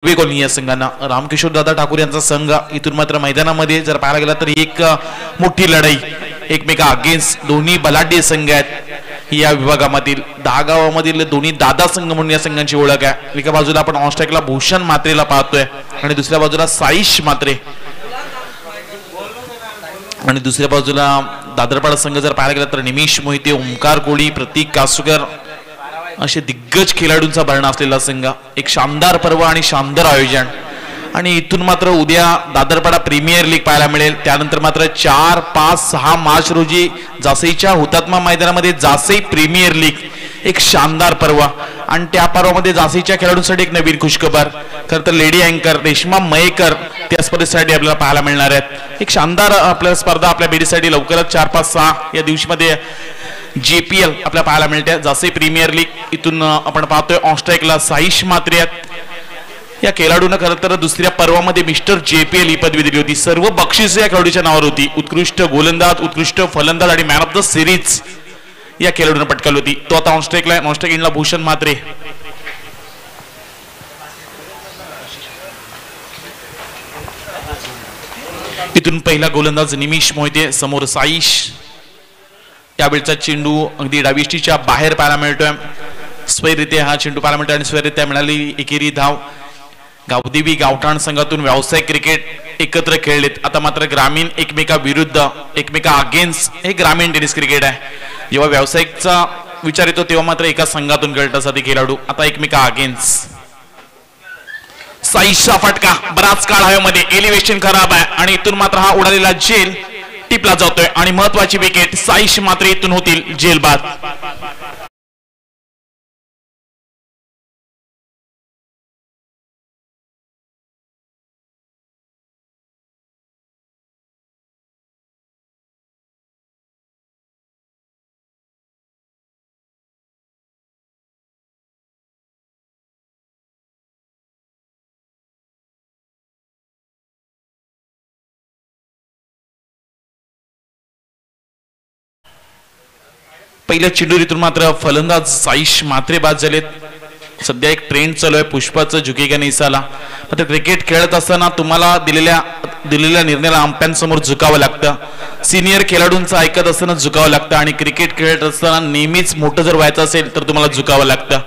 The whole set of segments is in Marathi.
कॉलनी या संघांना रामकिशोर दादा ठाकूर यांचा संघ इथून मात्र मैदानामध्ये जर पाहायला गेला तर एक मोठी लढाई एकमेका अगेन्स्ट दोन्ही बलाढ्य संघ आहेत या विभागामधील 10 गावामधील दोन्ही दादा संघ म्हणून या संघांची ओळख आहे। एका बाजूला आपण ऑस्ट्रेकला भूषण मात्रेला पाहतोय आणि दुसऱ्या बाजूला साईश मात्रे आणि दुसऱ्या बाजूला दादरपाडा संघ जर पाहायला गेला तर निमिष मोहिते, ओमकार कोळी, प्रतीक कासुकर असे दिग्गज खेळाडूंचा भरणा असलेला संघ। एक शानदार पर्व आणि शानदार आयोजन आणि इथून मात्र उद्या दादरपाडा प्रीमियर लीग पाहायला मिळेल। त्यानंतर मात्र 4, 5, 6 मार्च रोजी जासईच्या हुतात्मा मैदानामध्ये जासई प्रीमियर लीग एक शानदार पर्व आणि त्या पर्वामध्ये जासईच्या खेळाडूंसाठी एक नवीन खुशखबर खरं तर लेडी अँकर रेश्मा मयेकर त्या स्पर्धेसाठी आपल्याला पाहायला मिळणार आहेत। एक शानदार आपल्या स्पर्धा आपल्या बेडीसाठी लवकरच 4, 5, 6 या दिवशीमध्ये JPL आपल्याला पाहायला मिळते। जासई प्रीमियर लीग इथून आपण पाहतोय ऑस्ट्रेकला साईश मात्रे आहेत। या खेळाडूंना खरं तर दुसऱ्या पर्वामध्ये मिस्टर JPL ही पदवी दिली होती। सर्व बक्षिस या खेळाडूच्या नावावर होती। उत्कृष्ट गोलंदाज, उत्कृष्ट फलंदाज आणि मॅन ऑफ द सिरीज या खेळाडूंना पटकावली होती। तो आता ऑस्ट्रेकला ऑस्ट्रेक इंडला भूषण मात्रे इथून पहिला गोलंदाज निमिष मोहिते समोर साईश। त्यावेळचा चेंडू अगदी डावीष्टीच्या बाहेर पाहायला मिळतोय। स्वैरित्या हा चेंडू पाहायला मिळतोय आणि स्वैरित्या मिळाली एकेरी धाव। गावदेवी गावठाण संघातून व्यावसायिक क्रिकेट एकत्र खेळलेत। आता मात्र ग्रामीण एकमेका विरुद्ध एकमेका अगेन्स्ट हे ग्रामीण टेनिस क्रिकेट आहे। जेव्हा व्यावसायिकचा विचार येतो तेव्हा मात्र एका संघातून खेळतात साधी खेळाडू, आता एकमेका अगेन्स्ट। साईशचा फटका बराच काळ हवेमध्ये, एलिव्हेशन खराब आहे आणि इथून मात्र हा उडालेला झेल टिपला जातोय आणि महत्वाची विकेट साईश मात्र इथून होतील जेल बाद। पहिल्या चेंडूरीतून मात्र फलंदाज साईश मात्रे बाद झालेत। सध्या एक ट्रेंड चालू आहे पुष्पाचं झुकेगा निसाला। मात्र क्रिकेट खेळत असताना तुम्हाला दिलेल्या निर्णयाला अंपायरांसमोर झुकावं लागतं। सिनियर खेळाडूंचं ऐकत असताना झुकावं लागतं आणि क्रिकेट खेळत असताना नेहमीच मोठं जर व्हायचं असेल तर तुम्हाला झुकावं लागतं।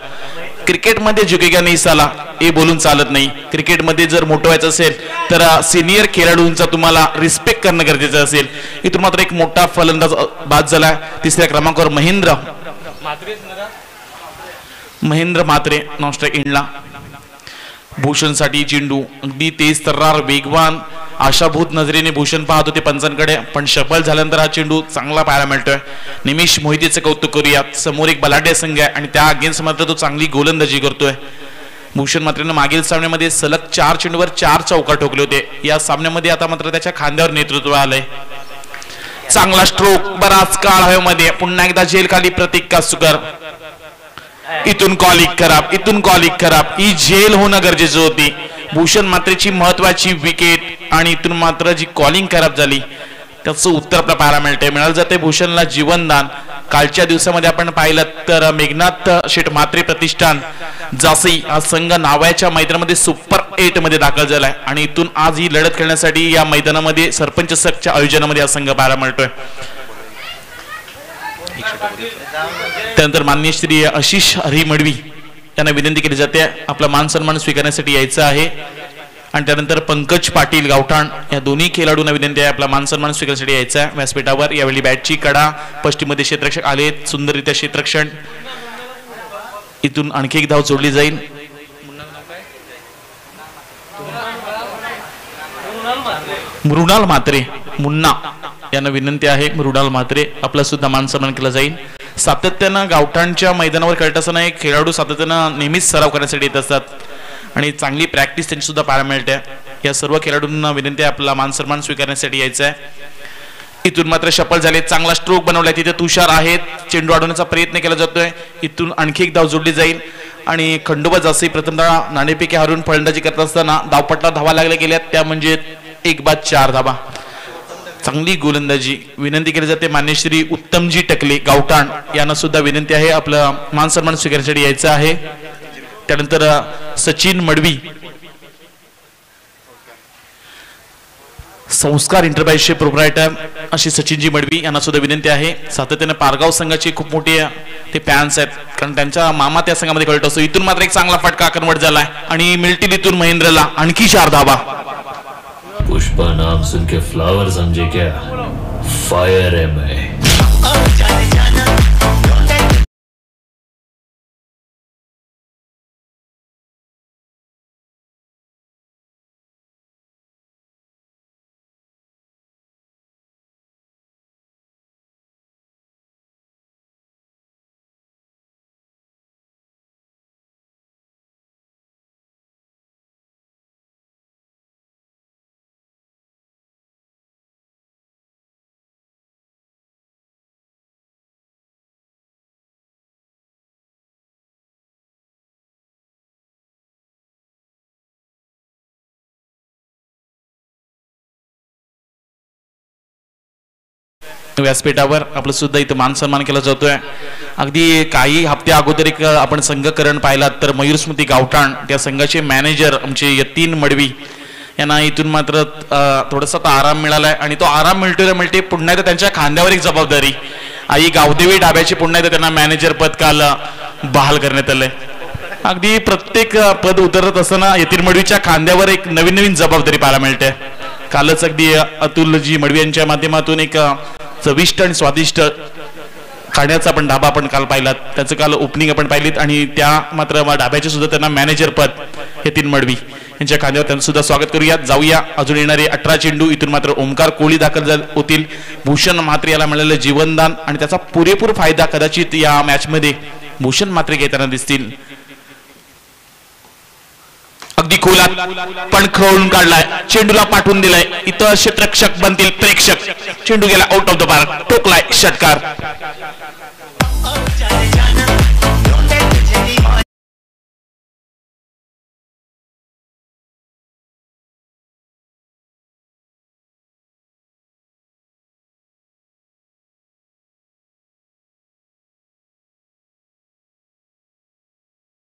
क्रिकेटमध्ये झुकेगा निसाला हे बोलून चालत नाही। क्रिकेटमध्ये जर मोठं व्हायचं असेल तर सिनियर खेळाडूंचा तुम्हाला रिस्पेक्ट करणं गरजेचं असेल। इथून मात्र एक मोठा फलंदाज बाद झाला। तिसऱ्या क्रमांकावर महेंद्र मात्रे नॉस्ट्रेक इंडला। भूषणसाठी चेंडू अगदी तेज तर्रार वेगवान आशाभूत नजरेने भूषण पाहत होते पंचांकडे, पण सफल झाल्यानंतर हा चेंडू चांगला पाहायला मिळतोय। निमिष मोहितेचं कौतुक करूयात। समोर एक बलाढ्य संघ आहे आणि त्या अगेन्स्ट मात्र तो चांगली गोलंदाजी करतोय। भूषण मात्रेनं मागील सामन्यामध्ये सलग 4 चेंडूवर 4 चौकार ठोकले होते। या सामन्यामध्ये आता मात्र त्याच्या खांद्यावर नेतृत्व आलंय। चांगला स्ट्रोक बराच काळ हवेमध्ये, पुन्हा एकदा जेल खाली प्रतीक कासुकर। इथून कॉलिक खराब ही जेल होणं गरजेचं होती। भूषण मात्रेची महत्वाची विकेट आणि इथून मात्र जी कॉलिंग खराब झाली त्याचं उत्तर आपल्याला पाहायला मिळालं जाते भूषणला जीवनदान। कालच्या दिवसामध्ये आपण पाहिलं तर मेघनाथ शेठ मात्रे प्रतिष्ठान जासई हा संघ नावाच्या मैदानामध्ये सुपर 8 मध्ये दाखल झालाय आणि इथून आज ही लढत खेळण्यासाठी या मैदानामध्ये सरपंच सखच्या आयोजनामध्ये हा संघ पाहायला मिळतोय। त्यानंतर माननीय श्री आशिष हरी मडवी यांना विनंती केली जाते आपला मान सन्मान स्वीकारण्यासाठी यायचं आहे। आणि त्यानंतर पंकज पाटील गावठाण या दोन्ही खेळाडूंना विनंती आहे आपला मान सन्मान स्वीकारण्यासाठी यायचं आहे व्यासपीठावर। यावेळी बॅटची कडा पश्चिममध्ये क्षेत्ररक्षक आलेत, सुंदररित्या क्षेत्ररक्षण। इथून आणखी एक धाव जोडली जाईल। मृणाल मात्रे मुन्ना यांना विनंती आहे मृणाल मात्रे आपला सुद्धा मान सन्मान केला जाईल। सातत्यानं गावठाणच्या मैदानावर खेळत असताना एक खेळाडू सातत्यानं नेहमीच सराव करण्यासाठी येत असतात आणि चांगली प्रॅक्टिस त्यांची सुद्धा पाहायला मिळते। या सर्व खेळाडूंना विनंती आहे आपला मान सन्मान स्वीकारण्यासाठी यायचं आहे। इथून मात्र सफल झाले, चांगला स्ट्रोक बनवलाय, तिथे तुषार आहेत, चेंडू अडवण्याचा प्रयत्न केला जातोय। इथून आणखी एक धाव जोडली जाईल आणि खंडोबा जासई प्रथमतः नाणेफेकी हारून फलंदाजी करत असताना धावपटला धावा लागल्या गेल्यात, त्या म्हणजे 1 बाद 4 धावा। चांगली गोलंदाजी विनंती केली जाते मान्य श्री उत्तमजी टकले गावठाण यांना सुद्धा विनंती आहे आपलं मान सन्मान स्वीकारण्यासाठी यायचं आहे। त्यानंतर सचिन मडवी संस्कार एंटरप्राइजचे प्रोप्रायटर अशी सचिनजी मडवी यांना सुद्धा विनंती आहे. सातत्याने पारगाव संघाची खूप मोठी ते फॅन्स आहेत, कारण त्यांचा मामा त्या संघामध्ये खेळत असतो. इथून मात्र एक चांगला फटका कन्वर्ट झालाय आणि मिळतील इथून महेंद्रला आणखी 4 धावा. पुष्पा नाम सुन के फ्लावर समझे क्या? फायर है मैं. व्यासपीठावर आपलं सुद्धा इथं मान सन्मान केला जातोय. अगदी काही हप्ते अगोदर एक आपण संघकरण पाहिलात तर मयूर स्मृती गावठाण त्या संघाचे मॅनेजर आमचे यतीन मडवी यांना इथून मात्र थोडासा आराम मिळालाय आणि तो आराम मिळते पुन्हा एकदा त्यांच्या खांद्यावर एक जबाबदारी. आई गावदेवी डाब्याची पुन्हा एकदा त्यांना मॅनेजर पद काल बहाल करण्यात आलंय. अगदी प्रत्येक पद उतरत असताना यतीन मडवीच्या खांद्यावर एक नवीन जबाबदारी पाहायला मिळते. कालच अगदी अतुलजी मडवी यांच्या माध्यमातून एक चविष्ट आणि स्वादिष्ट खाण्याचा आपण ढाबा आपण काल पाहिलात. त्याचं काल ओपनिंग आपण पाहिलीत आणि त्या मात्र ढाब्याचे सुद्धा त्यांना मॅनेजर पद यतीन मडवी यांच्या खांद्यावर त्यांचं सुद्धा स्वागत करूया. जाऊया अजून येणारे 18 चेंडू. इथून मात्र ओमकार कोळी दाखल होतील. भूषण म्हात्रे याला मिळालेलं जीवनदान आणि त्याचा पुरेपूर फायदा कदाचित या मॅच मध्ये भूषण म्हात्रे घेताना दिसतील. अगदी खोलात पण खवळून काढलाय, चेंडूला पाठवून दिलाय. इथं क्षेत्ररक्षक बनतील प्रेक्षक. चेंडू गेला आउट ऑफ द पार्क, टोकलाय षटकार.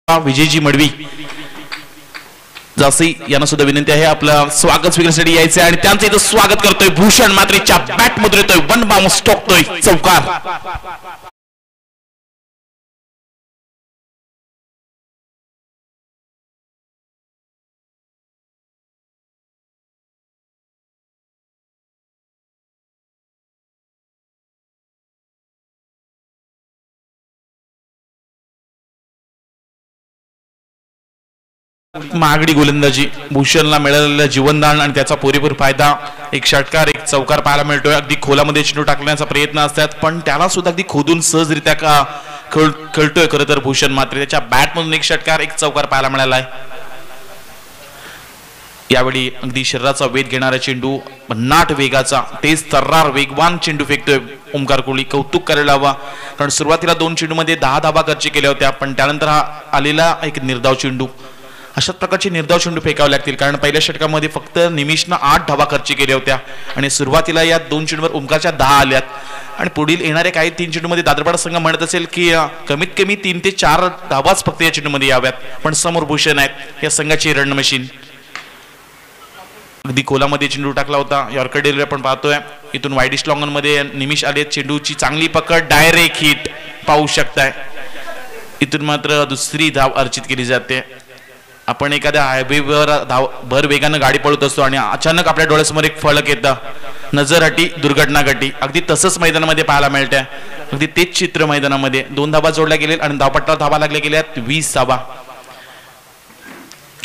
विजयजी मडवी जासी यांना सुद्धा विनंती आहे आपलं स्वागत स्वीकारण्यासाठी यायचं आणि त्यांचं इथं स्वागत करतोय भूषण म्हात्रेच्या बॅट मध्ये येतोय, वन बाउन्स टोकतोय चौकार. महागडी गोलंदाजी, भूषणला मिळालेलं जीवनदान आणि त्याचा पुरेपूर फायदा. एक षटकार एक चौकार पाहायला मिळतोय. अगदी खोलामध्ये चेंडू टाकण्याचा प्रयत्न असतात पण त्याला सुद्धा अगदी खोदून सहजरित्या खेळतोय खरं तर भूषण म्हात्रे. त्याच्या बॅट मधून एक षटकार एक चौकार पाहायला मिळालाय. यावेळी अगदी शरीराचा वेध घेणारा चेंडू, भन्नाट वेगाचा तेज तर्रार वेगवान चेंडू फेकतोय ओमकार कोळी. कौतुक करायला हवा, कारण सुरुवातीला 2 चेंडूमध्ये 10 धावा खर्च केल्या होत्या पण त्यानंतर हा आलेला एक निर्धाव चेंडू. अशाच प्रकारचे निर्धाव चेंडू फेकावे लागतील, कारण पहिल्या षटकामध्ये फक्त निमिषनं 8 धावा खर्च केल्या होत्या आणि सुरुवातीला या 2 चेंडूवर ओमकारच्या 10 आल्यात. आणि पुढील येणारे काही 3 चेंडूमध्ये दादरपाडा संघ म्हणत असेल की कमीत कमी 3 ते 4 धावाच फक्त या चेंडूमध्ये याव्यात, पण समोर भूषण आहेत या संघाची रन मशीन. अगदी खोलामध्ये चेंडू टाकला होता, यॉर्कर डेलिव्हरी आपण पाहतोय. इथून वाईडिश लॉंगन मध्ये निमिष आले, चेंडूची चांगली पकड, डायरेक्ट हिट पाहू शकताय. इथून मात्र दुसरी धाव अर्जित केली जाते. आपण एखाद्या हायवेवर भर वेगानं गाडी पळत असतो आणि अचानक आपल्या डोळ्यासमोर एक फलक येतं, नजर हटी दुर्घटना घटी. अगदी तसंच मैदानामध्ये पाहायला मिळतंय. अगदी तेच चित्र मैदानामध्ये 2 धावा जोडल्या गेल्या आणि धावपट्टावर धावा लागल्या गेल्या 20 धावा.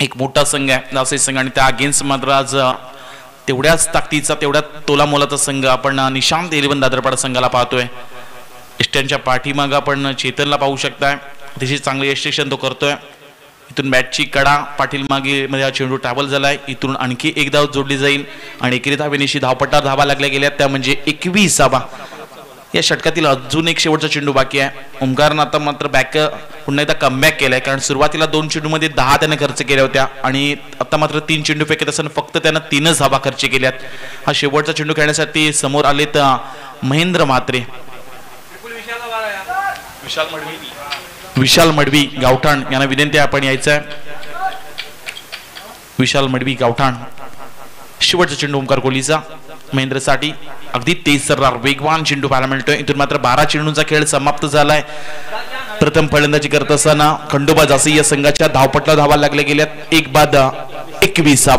एक मोठा संघ आहे नासिक संघ आणि त्या अगेन्स्ट मात्र आज तेवढ्याच ताकदीचा तेवढ्या तोलामोलाचा संघ आपण निशांत 11 दादरपाडा संघाला पाहतोय. इष्ट्यांच्या पाठीमागं आपण चेतनला पाहू शकताय, अतिशय चांगले यशस्वी तो करतोय. इथून बॅटची कडा पाटील मागे मध्ये हा चेंडू ट्रॅव्हल झालाय. इथून आणखी एक धाव जोडली जाईल आणि एकेरी धावेनिशी धावपट्टावर धावा लागल्या गेल्या त्या म्हणजे 21 धावा. या षटकातील अजून एक शेवटचा चेंडू बाकी आहे. ओमकारनं आता मात्र पुन्हा एकदा कमबॅक केलाय, कारण सुरुवातीला 2 चेंडूमध्ये 10 त्याने खर्च केल्या होत्या आणि आता मात्र 3 चेंडू फेकत असताना फक्त त्यानं 3च धावा खर्च केल्यात. हा शेवटचा चेंडू खेळण्यासाठी समोर आलेत महेंद्र म्हात्रे. विशाल मडवी गावठाण यांना विनंती आपण यायचं आहे. विशाल मडवी गावठाण शेवटचा चेंडू ओमकार कोहलीचा महेंद्रसाठी अगदी तेज सर्रार वेगवान चेंडू पाहायला मिळतोय. इथून मात्र 12 चेंडूंचा खेळ समाप्त झालाय. प्रथम फलंदाजी करत असताना खंडोबा जासी या संघाच्या धावपटला धावा लागल्या गेल्यात 1 बाद 21.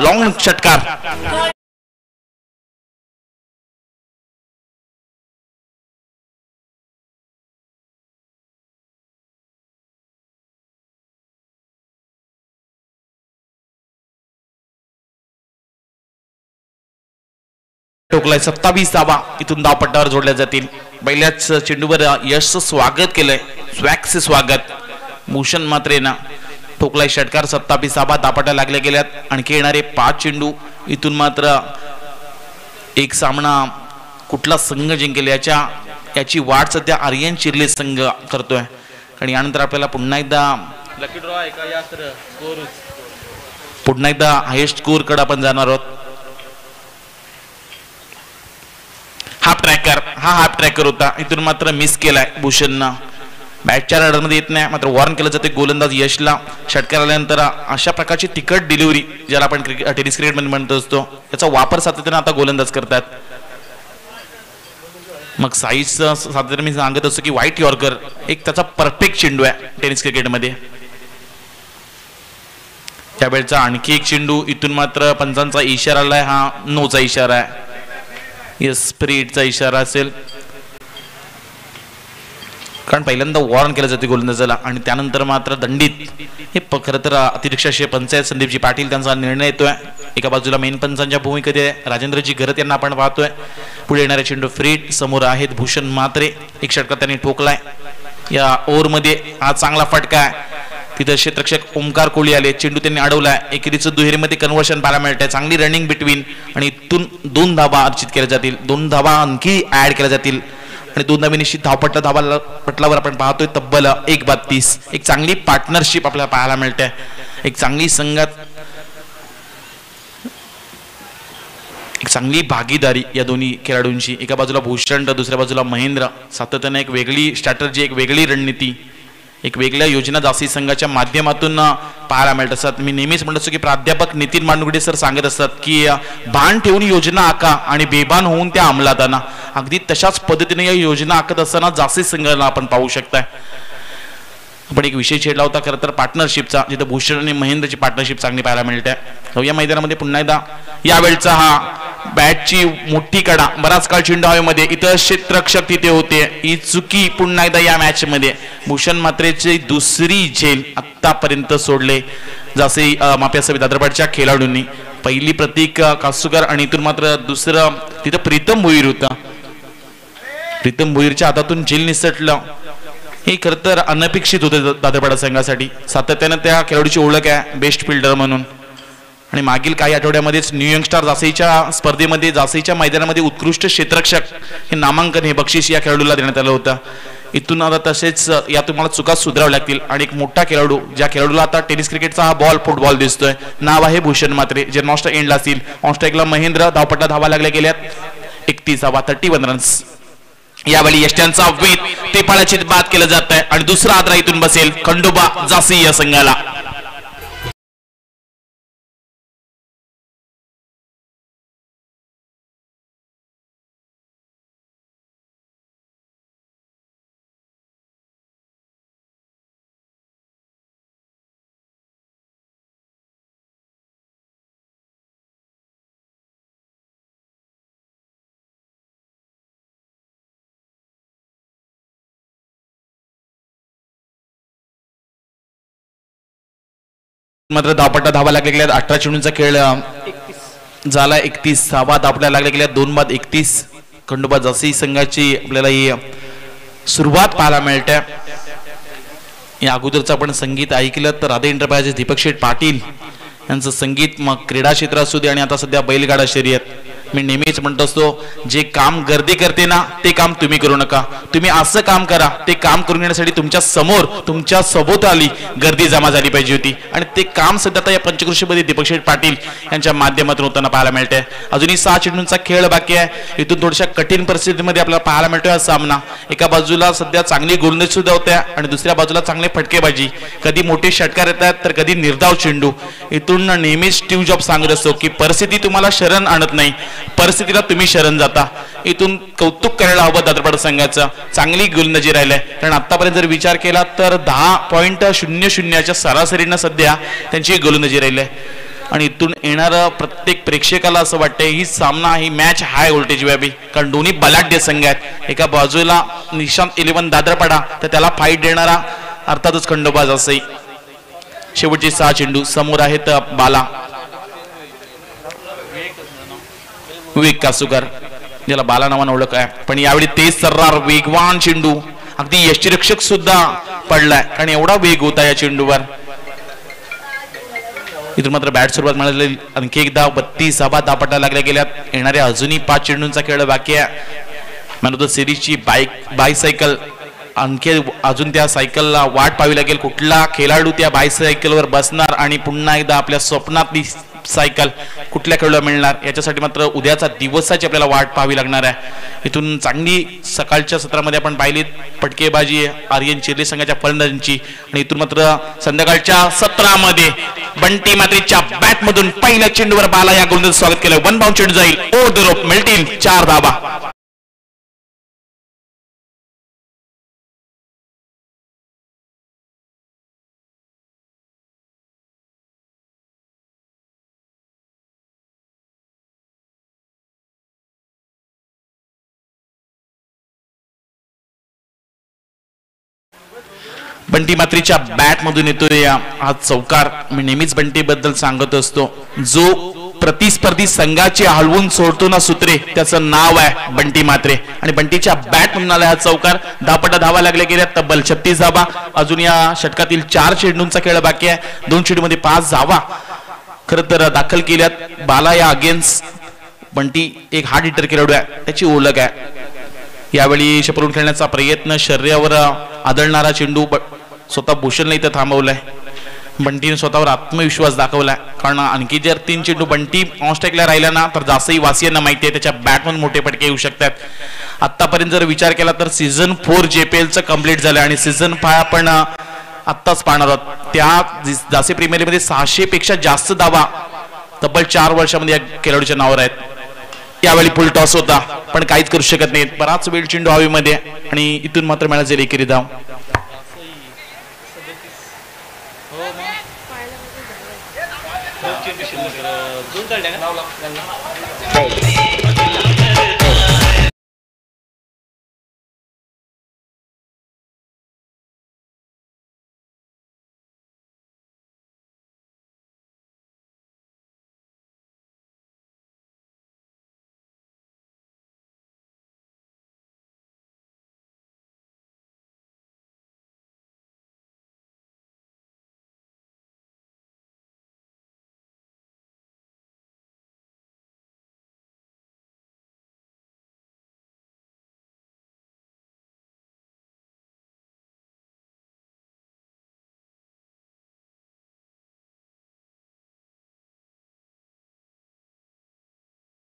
लॉंग षटकार टोकलाय. 27 धावा इथून धावपट्टावर जोडल्या जातील. पहिल्याच चेंडूवर यश स्वागत केलंय. स्वॅक्स स्वागत भूषण मात्रेना ठोकलाय षटकार. 27 धावा धावपट्टा लागल्या गेल्यात. आणखी येणारे 5 चेंडू इथून मात्र एक सामना कुठला संघ जिंकेल याची वाट सध्या आर्यन चिर्ले संघ करतोय. आणि यानंतर आपल्याला पुन्हा एकदा लकी ड्रॉ आहे का या सर स्कोर पुन्हा एकदा हायेस्ट स्कोर कडे आपण जाणार आहोत. हाफ ट्रॅकर होता. इथून मात्र मिस केलाय भूषणनं. बॅटच्या रडारमध्ये येत नाही मात्र वॉर्न केलं जाते गोलंदाज यशला. षटकार आल्यानंतर अशा प्रकारची तिखट डिलिव्हरी ज्याला आपण टेनिस क्रिकेटमध्ये म्हणत असतो याचा वापर सातत्याने आता गोलंदाज करतात. मग साईज सातत्याने मी सांगत असतो की व्हाईट यॉर्कर एक त्याचा परफेक्ट चेंडू आहे टेनिस क्रिकेटमध्ये. त्यावेळेचा आणखी एक चेंडू इथून मात्र पंचांचा इशारा आलाय. हा नोचा इशारा आहे. येस स्प्रिटचा इशारा असेल कारण पहिल्यांदा वॉर्न केलं जाते गोलंदाजाला आणि त्यानंतर मात्र दंडित. हे खरं तर अतिरिक्त पंचायत संदीपजी पाटील त्यांचा निर्णय येतोय. एका बाजूला मेन पंचांच्या भूमिकेत राजेंद्रजी घरत यांना आपण पाहतोय. पुढे येणारे चेंडू फ्रीट समोर आहेत भूषण मात्रे. एक षटकार त्यांनी ठोकलाय या ओव्हरमध्ये. हा चांगला फटका आहे. तिथे क्षेत्ररक्षक ओमकार कोहली आले. चेंडू त्यांनी अडवलाय. एकेरीचं दुहेरीमध्ये कन्व्हर्शन पाहायला मिळतंय. चांगली रनिंग बिटवीन आणि इथून 2 धावा अर्जित केल्या जातील. 2 धावा आणखी ऍड केल्या जातील आणि 2 धावे निश्चित धावपट्टा धावा पटलावर आपण पाहतोय तब्बल 1 बाद 30. एक चांगली पार्टनरशिप आपल्याला पाहायला मिळते. एक चांगली संघात एक चांगली भागीदारी या दोन्ही खेळाडूंची. एका बाजूला भूषण तर दुसऱ्या बाजूला महेंद्र. सातत्याने एक वेगळी स्ट्रॅटर्जी एक वेगळी रणनीती एक वेगळ्या योजना जास्ती संघाच्या माध्यमातून पाहायला मिळत असतात. मी नेहमीच म्हणत असतो की प्राध्यापक नितीन मांडगुडे सर सांगत असतात की भान ठेवून योजना आखा आणि बेभान होऊन त्या अंमलात आणा. अगदी तशाच पद्धतीने या योजना आखत असताना जास्ती संघाला आपण पाहू शकताय. आपण एक विषय छेडला होता खरं तर पार्टनरशिपचा जिथे भूषण आणि महेंद्रची पार्टनरशिप चांगली पाहायला मिळते. या मैदानामध्ये पुन्हा एकदा यावेळचा हा बॅटची मोठी कडा बराच काळ चेंडू हवेमध्ये. इथं क्षेत्ररक्षक तिथे होते. ही चुकी पुन्हा एकदा या मॅच मध्ये भूषण मात्रेची दुसरी झेल आतापर्यंत सोडले जसे माप्यासह हैदराबादच्या खेळाडूंनी. पहिली प्रतीक कासुकर आणि इथून मात्र दुसरं तिथं प्रीतम भोईर होता. प्रीतम भोईरच्या हातातून झेल निसटलं. हे खरं तर अनपेक्षित होते दादरपाडा संघासाठी. सातत्याने त्या खेळाडूची ओळख आहे बेस्ट फिल्डर म्हणून. आणि मागील काही आठवड्यामध्येच न्यू यंगस्टार जासईच्या स्पर्धेमध्ये जासईच्या मैदानामध्ये उत्कृष्ट क्षेत्ररक्षक हे नामांकन हे बक्षीस या खेळाडूला देण्यात आलं होतं. इथून आता तसेच या तुम्हाला चुका सुधाराव्या लागतील. आणि एक मोठा खेळाडू, ज्या खेळाडूला आता टेनिस क्रिकेटचा हा बॉल फुटबॉल दिसतोय, नाव आहे भूषण म्हात्रे, जे नॉन स्ट्राईक एंडला असतील. ऑन स्ट्राईकला महेंद्र, धावपट्टा धावा लागल्या गेल्यात 31 31 रन्स. यावेळी यष्ट्यांचा वेध ते पाळाची बाद केलं जात आहे आणि दुसरा आदरा इथून बसेल खंडोबा जासई या संघाला. मात्र धावपट्टा धावा लागल्या गेल्या. 18 चेंडूंचा खेळ झाला. 31 धावा धावपट्टा लागल्या गेल्या. 2 बाद 31. खंडोबा जासई संघाची आपल्याला ही सुरुवात पाहायला मिळते. या अगोदरचं आपण संगीत ऐकलं तर राधे एंटरप्राइजेस दीपक शेठ पाटील यांचं संगीत, मग क्रीडा क्षेत्र असू दे आणि आता सध्या बैलगाडा शर्यत. मी नेहमीच म्हणत असतो, जे काम गर्दी करते ना ते काम तुम्ही करू नका. तुम्ही असं काम करा, ते काम करून घेण्यासाठी तुमच्या समोर, तुमच्या सभोवताली गर्दी जमा झाली पाहिजे होती. आणि ते काम सध्या आता या पंचकृषीमध्ये दीपक शेठ पाटील यांच्या माध्यमातून होताना पाहायला मिळते. अजूनही 6 चेंडूंचा खेळ बाकी आहे. इथून थोड्याशा कठीण परिस्थितीमध्ये आपल्याला पाहायला मिळतोय हा सामना. एका बाजूला सध्या चांगली गोलंदाजी सुद्धा होत्या आणि दुसऱ्या बाजूला चांगले फटकेबाजी, कधी मोठे षटकार येतात तर कधी निर्धाव चेंडू. इथून नेहमीच स्टीव्ह जॉब सांगत असतो की परिस्थिती तुम्हाला शरण आणत नाही, परिस्थितीला तुम्ही शरण जाता. इथून कौतुक करायला हवं दादरपाडा संघाचं, चांगली गोलंदाजी राहिलंय. कारण आतापर्यंत जर विचार केला तर 10.00च्या सरासरीनं सध्या त्यांची गोलंदाजी राहिली आहे. आणि इथून येणारं प्रत्येक प्रेक्षकाला असं वाटतंय ही सामना, ही मॅच हाय व्होल्टेज व्हावी, कारण दोन्ही बलाढ्य संघ आहेत. एका बाजूला निशांत 11 दादरपाडा, तर त्याला फाईट देणारा अर्थातच खंडोबा जासई. शेवटचे 6 चेंडू समोर आहेत बाला विवेक कासुकर, ज्याला बाला नावानं ओळख आहे. पण यावेळी तेज सर्रार वेगवान चेंडू, अगदी यष्टीरक्षक सुद्धा पडलाय कारण एवढा वेग होता या चेंडूवर. इथून मात्र बॅट सुरुवात मिळाली. आणखी एकदा 32 धावपट्टा लागल्या गेल्यात. येणाऱ्या अजूनही 5 चेंडूंचा खेळ बाकी आहे. मॅन ऑफ द सिरीजची बायसायकल, आणखी अजून त्या सायकलला वाट पाहावी लागेल. कुठला खेळाडू त्या बायसायकलवर बसणार आणि पुन्हा एकदा आपल्या स्वप्नातली सायकल कुठल्या खेळाडूला मिळणार, याच्यासाठी मात्र उद्याचा दिवसाची आपल्याला वाट पाहावी लागणार आहे. इथून चांगली सकाळच्या सत्रामध्ये आपण पाहिली फटकेबाजी आर्यन चिर्ले संघाच्या फलंदाजांची. आणि इथून मात्र संध्याकाळच्या सत्रामध्ये बंटी मात्रेच्या बॅट मधून पहिल्या चेंडूवर बाला या गोलंदाज स्वागत केलं. 1 बाउंड चेंडू जाईल, ओव्हर द रोप, मिळतील 4 धावा. बंटी मात्रेच्या बॅट मधून येतोय हा चौकार. मी नेहमीच बंटी बद्दल सांगत असतो, जो प्रतिस्पर्धी संघाचे हलवून सोडतो ना सूत्रे, त्याचं नाव आहे बंटी मात्रे. आणि बंटीच्या बॅट मधून आला हा चौकार. धावपट्टा धावा लागल्या गेल्या तब्बल 36 धावा. अजून या षटकातील 4 चेंडूंचा खेळ बाकी आहे. 2 चेंडूमध्ये 5 धावा खरं तर दाखल केल्यात. बाला या अगेन्स्ट बंटी एक हार्ड हिटर खेळाडू आहे, त्याची ओळख आहे. यावेळी शपरून खेळण्याचा प्रयत्न, शर्यावर आदळणारा चेंडू स्वतः भूषणला इथं थांबवलाय. बंटीने स्वतःवर आत्मविश्वास दाखवलाय, कारण आणखी जर 3 चेंडू बंटी ऑन स्ट्राईकला राहिला ना तर जासई वासियांना माहिती आहे त्याच्या बॅटमधून मोठे फटके येऊ शकतात. आतापर्यंत जर विचार केला तर सीझन 4 JPLचं कम्प्लीट झालं आणि सीझन 5 आपण आत्ताच पाहणार आहोत. त्या जासे प्रीमियर लीगमध्ये 600 पेक्षा जास्त धावा तब्बल 4 वर्षामध्ये या खेळाडूच्या नावावर आहेत. यावेळी फुल टॉस होता पण काहीच करू शकत नाहीत. बराच वेळ चेंडू हवेमध्ये आणि इथून मात्र मिळाले एकेरी धाव.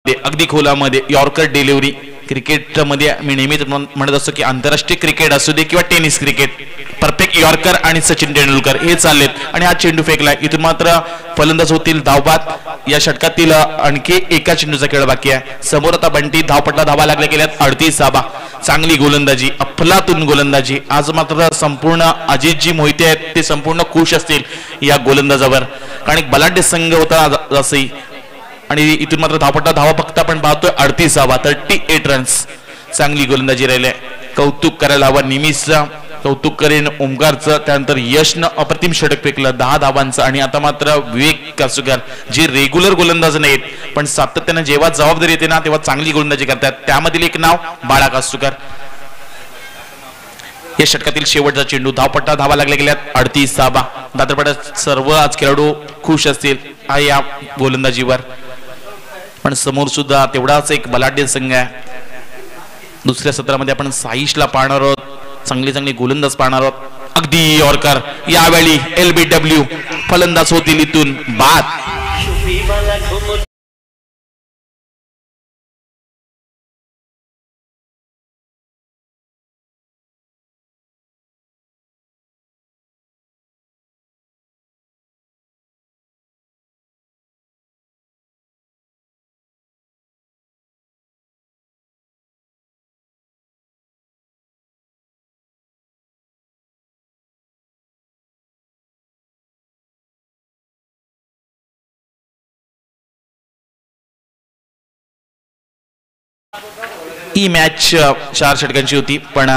अगदी खोलामध्ये यॉर्कर डिलिव्हरी. क्रिकेटमध्ये मी नेहमीच म्हणत असतो की आंतरराष्ट्रीय क्रिकेट असू दे किंवा टेनिस क्रिकेट, परफेक्ट यॉर्कर आणि सचिन तेंडुलकर हे चाललेत. आणि हा चेंडू फेकलाय. इथून मात्र फलंदाज होतील धावबाद. या षटकातील आणखी एका चेंडूचा खेळ बाकी आहे. समोर आता बंटी धावपटला धावा लागल्या गेल्यात 38 धावा. चांगली गोलंदाजी, अफलातून गोलंदाजी. आज मात्र संपूर्ण अजितजी मोहिते आहेत ते संपूर्ण खुश असतील या गोलंदाजावर, कारण एक बलाढ्य संघ होता असंही. आणि इथून मात्र धावपट्टा धावा फक्त आपण पाहतोय 38 धावा, 38 रन्स. चांगली गोलंदाजी राहिली. कौतुक करायला हवं निमिषचा, कौतुक करेन ओमकारचं. त्यानंतर यशनं अप्रतिम षटक फेकलं 10 धावांचं. आणि आता मात्र विवेक कासुकर जे रेग्युलर गोलंदाज नाहीत पण सातत्यानं जेव्हा जबाबदारी येते ना तेव्हा चांगली गोलंदाजी करतात. त्यामधील एक नाव बाळा कासुकर. या षटकातील शेवटचा चेंडू, धावपट्टा धावा लागल्या गेल्यात 38 धावा. दादरपाड्यात सर्व आज खेळाडू खुश असतील या गोलंदाजीवर. पण समोर सुद्धा तेवढाच एक बलाढ्य संघ आहे. दुसऱ्या सत्रामध्ये आपण साईशला पाहणार आहोत, चांगले चांगले गोलंदाज पाहणार आहोत. अगदी यॉर्कर. यावेळी LBW फलंदाज होतील इथून बाद. ही मॅच 4 षटकांची होती. पण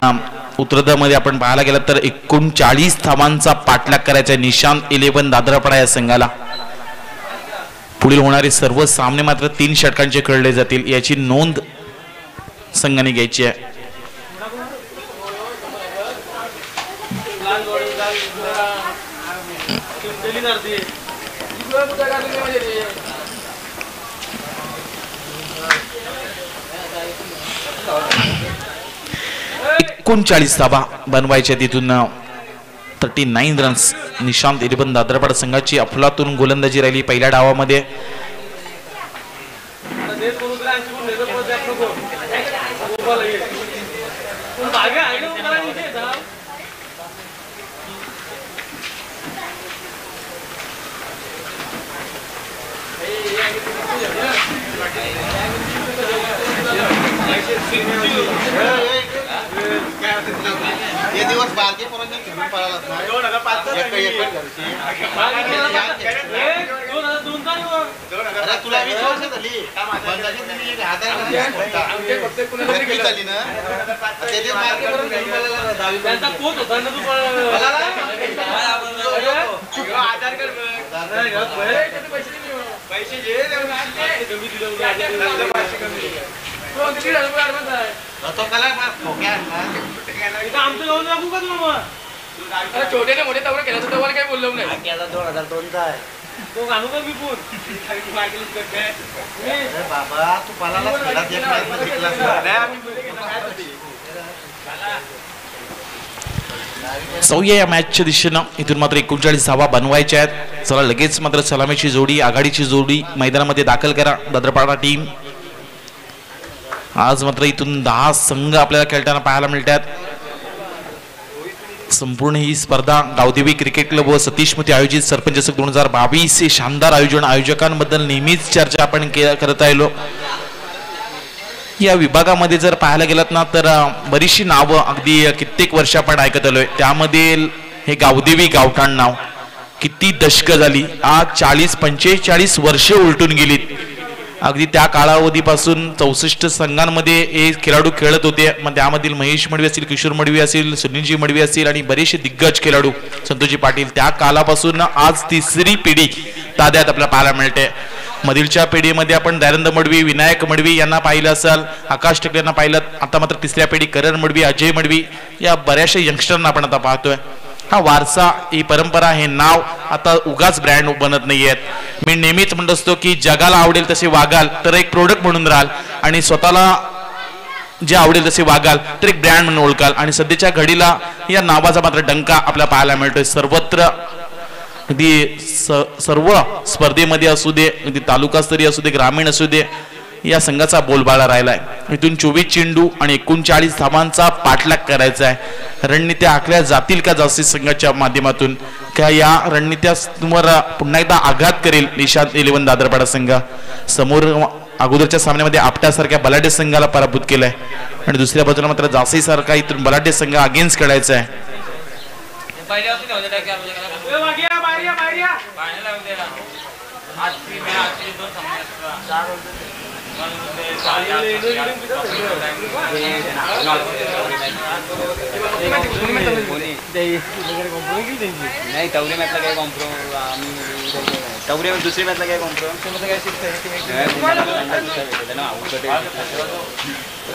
उत्तरार्धामध्ये आपण पाहायला गेलं तर 39 धावांचा पाठलाग करायचा निशांत 11 दादरपाडा या संघाला. पुढील होणारे सर्व सामने मात्र 3 षटकांचे खेळले जातील याची नोंद संघाने घ्यायची आहे. धावा बनवायच्या. तिथून 39 रन्स. निशांत 11 दादरपाडा संघाची अफलातून गोलंदाजी राहिली पहिल्या डावामध्ये. ये दिवस बारके पर्यंत खेळून पळालात ना 2002 अरे तुला 20 वर्ष झाली बंदाची तुम्ही 1000 झाली ना त्याचे बारके पर्यंत खेळून पळाला त्यांचा कोच होता ना तू आधार कार्ड पैसे जे कमी दिले तो कला खोक्या इथं आमचं जाऊन लागू का तुला मग छोटे ना मोठे तवर केला तर काय बोललो नाही केला 2002 चा आहे तो घालू का विपून बाबा तू पालाला खेळा देत नाही सौया या मॅचच्या दिशेनं इथून मात्र 39 धावा बनवायच्या आहेत. चला लगेच मात्र सलामीची जोडी, आघाडीची जोडी मैदानामध्ये दाखल करा दादरपाडा टीम. आज मात्र इथून 10 संघ आपल्याला खेळताना पाहायला मिळतात. संपूर्ण ही स्पर्धा गावदेवी क्रिकेट क्लब व सतीश मोती आयोजित सरपंच चषक 2022 हे शानदार आयोजन. आयोजकांबद्दल नेहमीच चर्चा आपण करत आलो. या विभागामध्ये जर पाहायला गेलात ना तर बरीचशी नावं अगदी कित्येक वर्ष आपण ऐकत आलोय. त्यामध्ये हे गावदेवी गावठाण नाव किती दशक झाली, आज 40-45 वर्षे उलटून गेलीत. अगदी त्या कालावधीपासून 64 संघांमध्ये हे खेळाडू खेळत होते. मग त्यामधील महेश मडवी असतील, किशोर मडवी असतील, सुनीलजी मडवी असतील आणि बरेचसे दिग्गज खेळाडू, संतोषजी पाटील, त्या कालापासून आज तिसरी पिढी ताद्यात आपल्याला पाहायला मिळते. मधीलच्या पिढीमध्ये आपण दयानंद मडवी, विनायक मडवी यांना पाहिलं असाल, आकाश टकले यांना पाहिलं. आता मात्र तिसऱ्या पिढी करण मडवी, अजय मडवी या बऱ्याचशा यंगस्टरना आपण आता पाहतोय. हा वारसा, ही परंपरा, हे नाव आता उगाच ब्रँड बनत नाहीयेत. मी नेहमीच म्हणत असतो की जगाला आवडेल तसे वागाल तर एक प्रोडक्ट म्हणून राहाल आणि स्वतःला जे आवडेल तसे वागाल तर एक ब्रँड म्हणून ओळखाल. आणि सध्याच्या घडीला या नावाचा मात्र डंका आपल्याला पाहायला मिळतोय. सर्वत्र अगदी सर्व स्पर्धेमध्ये असू दे, अगदी तालुकास्तरीय असू दे, ग्रामीण असू दे, या संघाचा बोलबाला राहिलाय. इथून 24 चेंडू आणि 39 धावांचा पाठलाग करायचा आहे. रणनीत्या आखल्या जातील का जास्ती संघाच्या माध्यमातून, का या रणनीत्यावर पुन्हा एकदा आघात करेल निशांत 11 दादरपाडा संघ. समोर अगोदरच्या सामन्यामध्ये आपट्यासारख्या बलाढ्य संघाला पराभूत केलाय आणि दुसऱ्या बाजूला मात्र जास्ती सारखा इथून बलाढ्य संघ अगेन्स्ट खेळायचा आहे. नाही तवरे मॅचला काय कॉम्प्रो आम्ही तवरे दुसरी मॅचला काय कॉम्प्रो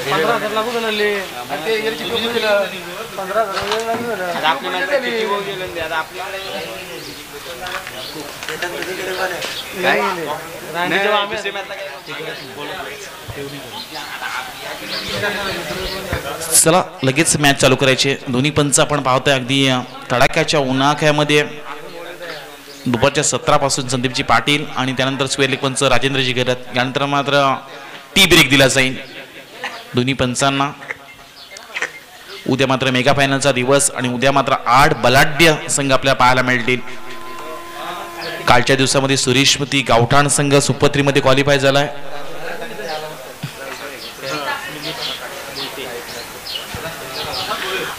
15,000 लागू झाले आपल्या मॅचला किती गोल गेले आता आपल्याला चला लगेच मॅच चालू करायचे. दोन्ही पंच आपण पाहतोय अगदी तडाख्याच्या उन्हाळ्यामध्ये दुपारच्या 17 पासून संदीपजी पाटील आणि त्यानंतर स्क्वेअर लेग पंच राजेंद्रजी गरत. यानंतर मात्र टी ब्रेक दिला जाईल दोन्ही पंचांना. उद्या मात्र मेगा फायनलचा दिवस आणि उद्या मात्र 8 बलाढ्य संघ आपल्याला पाहायला मिळतील. कालच्या दिवसामध्ये सुरेशमती गावठाण संघ सुपर 3 मध्ये क्वालिफाय झालाय.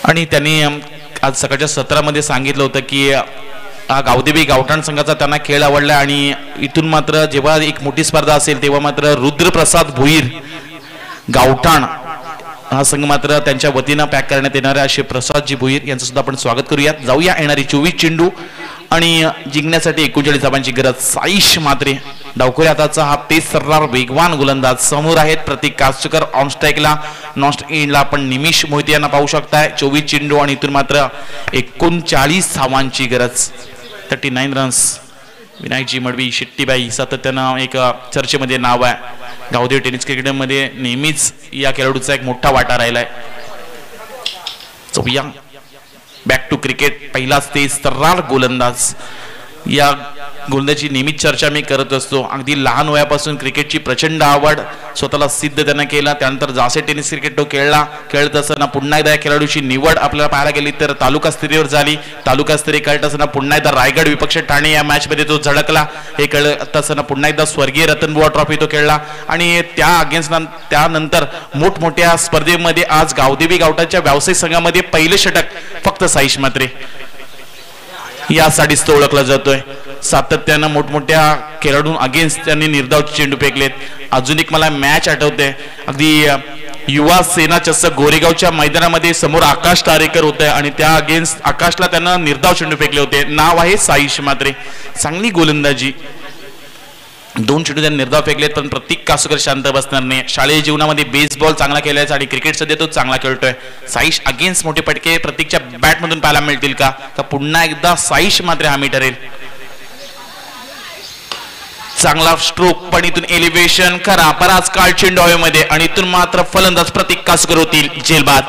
आणि त्यांनी आज सकाळच्या सत्रामध्ये सांगितलं होतं की गावदेवी गावठाण संघाचा त्यांना खेळ आवडला आणि इथून मात्र जेव्हा एक मोठी स्पर्धा असेल तेव्हा मात्र रुद्रप्रसाद भोईर गावठाण हा संघ मात्र त्यांच्या वतीनं पॅक करण्यात येणार आहे. असे प्रसादजी भोईर यांचं सुद्धा आपण स्वागत करूयात. जाऊया येणारी 24 चेंडू आणि जिंकण्यासाठी 39 धावांची गरज. साईश मात्रे डावखोरी हाताचा हा तेज सर्रार वेगवान गोलंदाज. समोर आहेत प्रतीक कास्टकर ऑन स्ट्राईकला, नॉन स्ट्राईकला आपण निमिष मोहिते यांना पाहू शकताय. 24 चेंडू आणि इथून मात्र 39 धावांची गरज. 39 रन्स. विनायकजी मडवी शेट्टीबाई सातत्यानं एक चर्चेमध्ये नाव आहे. गावदेवी टेनिस क्रिकेटमध्ये नेहमीच या खेळाडूचा एक मोठा वाटा राहिलाय. चौया बॅक टू क्रिकेट. पहिलाच तेज तर्रार गोलंदाज. या गोलंदाजी नेहमीच चर्चा मी करत असतो. अगदी लहान वयापासून क्रिकेटची प्रचंड आवड स्वतःला सिद्ध त्यानं केला. त्यानंतर जासे टेनिस क्रिकेट तो खेळत असताना पुन्हा एकदा या खेळाडूची निवड आपल्याला पाहायला गेली तर तालुका स्तरीयवर झाली. तालुका स्तरीय खेळत असताना पुन्हा एकदा रायगड विपक्ष ठाणे या मॅच मध्ये तो झळकला. हे खेळत असताना पुन्हा एकदा स्वर्गीय रतनबुवा ट्रॉफी तो खेळला आणि त्या अगेन्स्ट त्यानंतर मोठमोठ्या स्पर्धेमध्ये आज गावदेवी गावठाच्या व्यावसायिक संघामध्ये पहिले षटक फक्त साईश मात्रे यासाठीच तो ओळखला जातोय. सातत्यानं मोठमोठ्या खेळाडू अगेन्स्ट त्यांनी निर्धाव चेंडू फेकलेत. अजून एक मला मॅच आठवते अगदी युवा सेना चषक गोरेगावच्या मैदानामध्ये समोर आकाश तारेकर होते आणि त्या अगेन्स्ट आकाशला त्यानं निर्धाव चेंडू फेकले होते. नाव आहे साईश मात्रे. चांगली गोलंदाजी. 2 चेंडू त्यांनी निर्धाव फेकलेत पण प्रतीक कासुकर शांत बसणार नाही. शालेय जीवनामध्ये बेसबॉल चांगला खेळायचा आणि क्रिकेट सध्या तो चांगला खेळतोय. साईश अगेन्स्ट मोठे पटके प्रतीकच्या बॅट मधून पाहायला मिळतील का पुन्हा एकदा साईश मात्र हमी ठरेल. चांगला स्ट्रोक पण इथून एलिव्हेशन करा बराच काळ चेंडू हवेमध्ये आणि इथून मात्र फलंदाज प्रतीक कासकर होतील जेलबाद.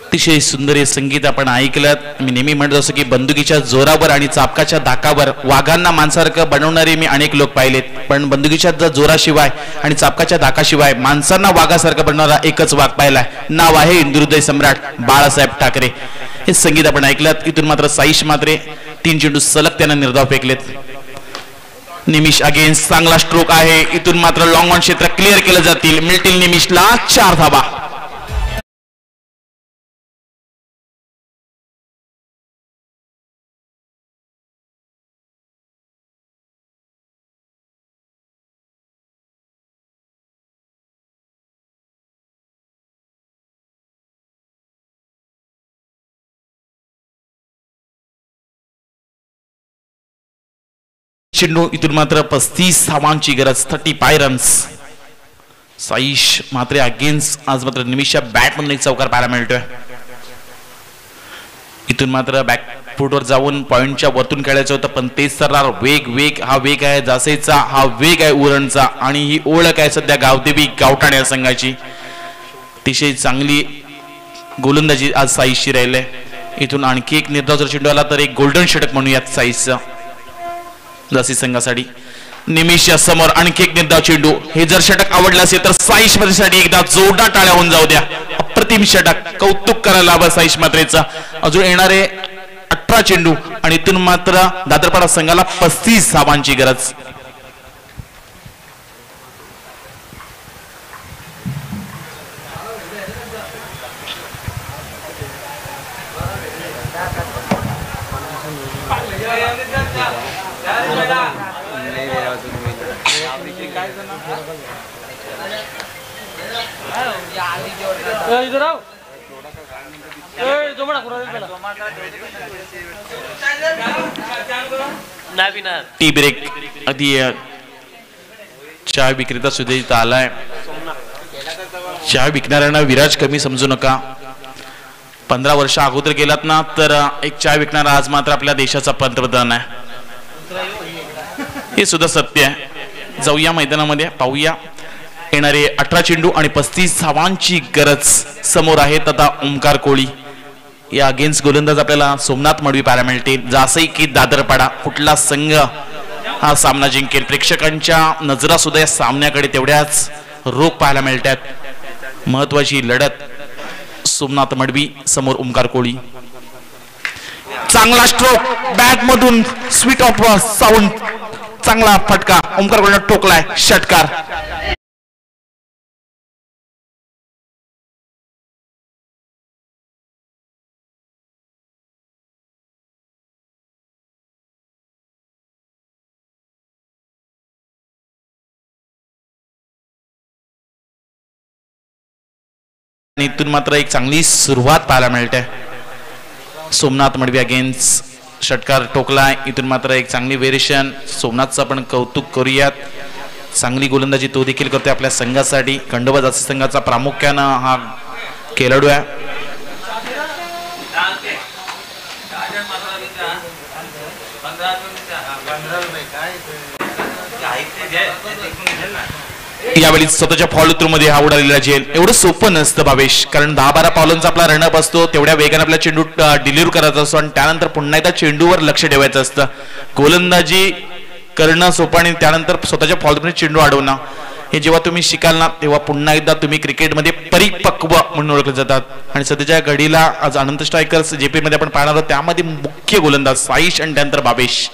अतिशय सुंदर हे संगीत आपण ऐकलं. मी नेहमी म्हणत असतो की बंदुकीच्या जोरावर आणि चापकाच्या धाकावर वाघांना माणसारखं बनवणारे मी अनेक लोक पाहिलेत पण बंदुकीच्या जोराशिवाय आणि चापकाच्या धाकाशिवाय माणसांना वाघासारखं बनवणारा एकच वाघ पाहिलाय. नाव आहे हिंदुहृदय सम्राट बाळासाहेब ठाकरे. हे संगीत आपण ऐकलं. इथून मात्र साईश मात्रे 3 चेंडू सलग त्यानं निर्धाव फेकलेत. निमिष अगेन्स्ट चांगला स्ट्रोक आहे. इथून मात्र लॉंग ऑन क्षेत्र क्लिअर केलं जातील. मिळतील निमिषला 4 धावा. चेंडू इथून मात्र 35 धावांची गरज. 35 रन्स. साईश मात्र अगेन्स्ट आज मात्र निमिषच्या बॅट मधून एक चौकार पाहायला मिळतोय. इथून मात्र बॅक फुटवर जाऊन पॉइंटच्या वरतून खेळायचं होतं, पण तेच सरणार वेग हा वेग आहे जासेचा, हा वेग आहे उरणचा, आणि ही ओळख आहे सध्या गावदेवी गावठाण या संघाची. अतिशय चांगली गोलंदाजी आज साईशची राहिली आहे. इथून आणखी एक निर्धाव जर चेंडू आला तर एक गोल्डन षटक म्हणूयात साईशचा जासी संघासाठी. निमिषच्या समोर आणखी एक निर्धाव चेंडू. हे जर षटक आवडलं असेल तर साईश साठी एकदा जोरदार टाळ्या होऊन जाऊ द्या. अप्रतिम षटक, कौतुक करायला हवं साईश मात्रेचा. अजून येणारे 18 चेंडू आणि इथून मात्र दादरपाडा संघाला 35 धावांची गरज. टी ब्रेक अगदी चहा विक्रेता सुद्धा इथं आलाय. चहा विकणाऱ्यांना विराज कमी समजू नका. 15 वर्ष अगोदर गेलात ना तर एक चहा विकणारा आज मात्र आपल्या देशाचा पंतप्रधान आहे. हे सुद्धा सत्य आहे. जाऊया मैदानामध्ये, पाहूया. येणारे 18 चेंडू आणि 35 धावांची गरज. समोर आहेत आता ओमकार कोळी. या अगेन्स्ट गोलंदाज आपल्याला सोमनाथ मडवी पाहायला मिळते. जासई की दादरपाडा कुठला संघ हा सामना जिंकेल, प्रेक्षकांच्या नजरा सुद्धा या सामन्याकडे तेवढ्याच रोख पाहायला मिळतात. महत्वाची लढत. सोमनाथ मडवी समोर ओमकार कोळी. चांगला स्ट्रोक बॅट मधून, स्वीट ऑफ साऊंड, चांगला फटका. ओमकार कोळीने ठोकलाय षटकार. इथून मात्र एक चांगली सुरुवात पाहायला मिळते. सोमनाथ मडवी अगेन्स्ट षटकार ठोकलाय. इथून मात्र एक चांगली व्हेरिएशन. सोमनाथचं आपण कौतुक करूयात. चांगली गोलंदाजी तो देखील करतोय आपल्या संघासाठी. खंडोबा जाती संघाचा प्रामुख्यानं हा खेळाडू आहे. यावेळी स्वतःच्या फॉलो थ्रू मध्ये हा उडालेला झेल. एवढं सोपं नसतं भावेश, कारण 10-12 पावलांचा आपला रनअप असतो. तेवढ्या वेगाने आपला चेंडू डिलिव्हर करायचा असतो आणि त्यानंतर पुन्हा एकदा चेंडूवर लक्ष ठेवायचं असतं. गोलंदाजी करणं सोपं आणि त्यानंतर स्वतःच्या फॉलो थ्रू चेंडू अडवणं, हे जेव्हा तुम्ही शिकाल ना तेव्हा पुन्हा एकदा तुम्ही क्रिकेटमध्ये परिपक्व म्हणून ओळखले जातात. आणि सध्याच्या घडीला आज अनंत स्ट्रायकर्स जेपी मध्ये आपण पाहणार आहोत, त्यामध्ये मुख्य गोलंदाज साईश आणि त्यानंतर भावेश.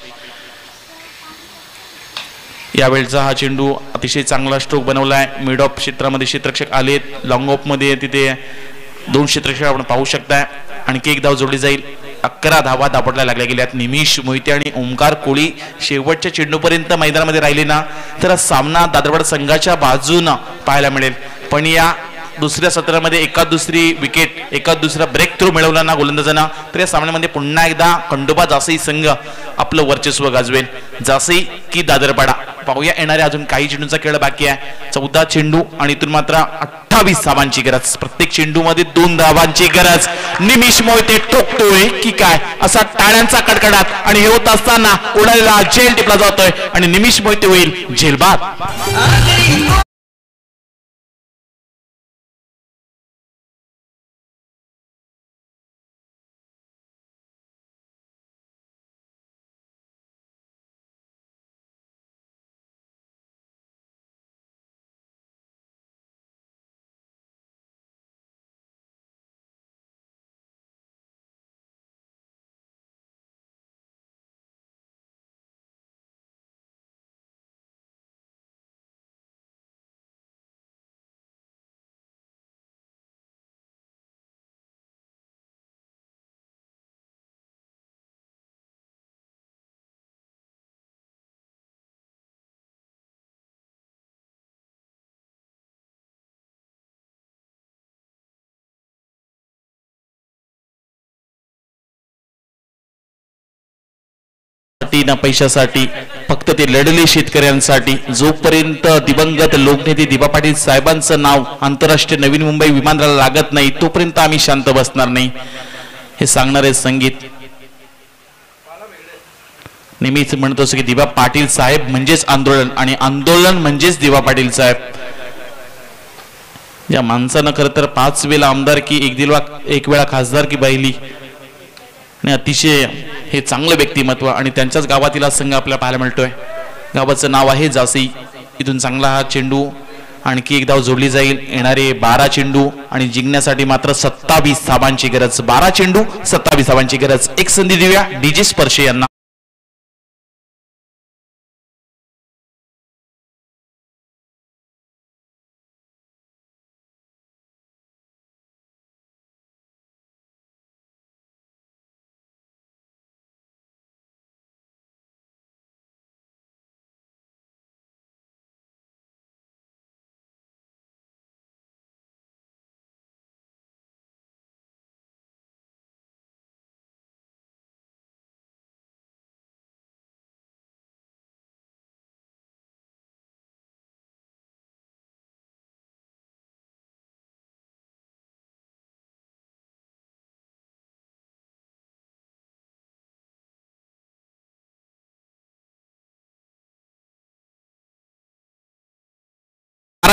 यावेळचा हा चेंडू अतिशय चांगला स्ट्रोक बनवलाय. मिड ऑफ क्षेत्रामध्ये क्षेत्ररक्षक आलेत. लॉंग ऑफ मध्ये तिथे 2 क्षेत्ररक्षक आपण पाहू शकताय. आणखी एक धाव जोडली जाईल. 11 धावा दापटला लागल्या गेल्यात. निमिष मोहिते आणि ओमकार कोळी शेवटच्या चेंडूपर्यंत मैदानामध्ये राहिले ना तर सामना दादरपाडा संघाच्या बाजूनं पाहायला मिळेल. पण या दुसऱ्या सत्रामध्ये एका दुसरी विकेट, एका दुसरा ब्रेक थ्रू मिळवला ना गोलंदाजांना तर या सामन्यामध्ये पुन्हा एकदा खंडोबा जासई संघ आपलं वर्चस्व गाजवेल. जासई की दादरपाडा, पाहूया. येणाऱ्या अजून काही चेंडूंचा खेळ बाकी आहे. 14 चेंडू आणि इथून मात्र 28 धावांची गरज. प्रत्येक चेंडू मध्ये 2 धावांची गरज. निमिष मोहिते ठोकतोय की काय, असा टाळ्यांचा कडकडाट आणि हे होत असताना उडालेला झेल टिपला जातोय आणि निमिष मोहिते होईल झेलबाद. नावासाठी ना पैशासाठी, फक्त ते लढले शेतकऱ्यांसाठी. जोपर्यंत दिवंगत लोकनेते दिबा पाटील साहेबांचं नाव आंतरराष्ट्रीय नवीन मुंबई विमानतळाला लागत नाही तोपर्यंत आम्ही शांत बसणार नाही. हे सांगणारे संगीत नेहमीच म्हणतो की दिबा पाटील साहेब म्हणजेच आंदोलन आणि आंदोलन म्हणजेच दिबा पाटील साहेब. या माणसानं खरं तर 5 वेळा आमदारकी, एक वेळा खासदारकी पाहिली आणि अतिशय हे चांगलं व्यक्तिमत्व आणि त्यांच्याच गावातील संघ आपल्याला पाहायला मिळतोय. गावाचं नाव आहे जासी. इथून चांगला हा चेंडू आणखी एक धाव जोडली जाईल. येणारे 12 चेंडू आणि जिंकण्यासाठी मात्र 27 धावांची गरज. 12 चेंडू 27 धावांची गरज. एक संधी देऊया डीजे स्पर्शे यांना.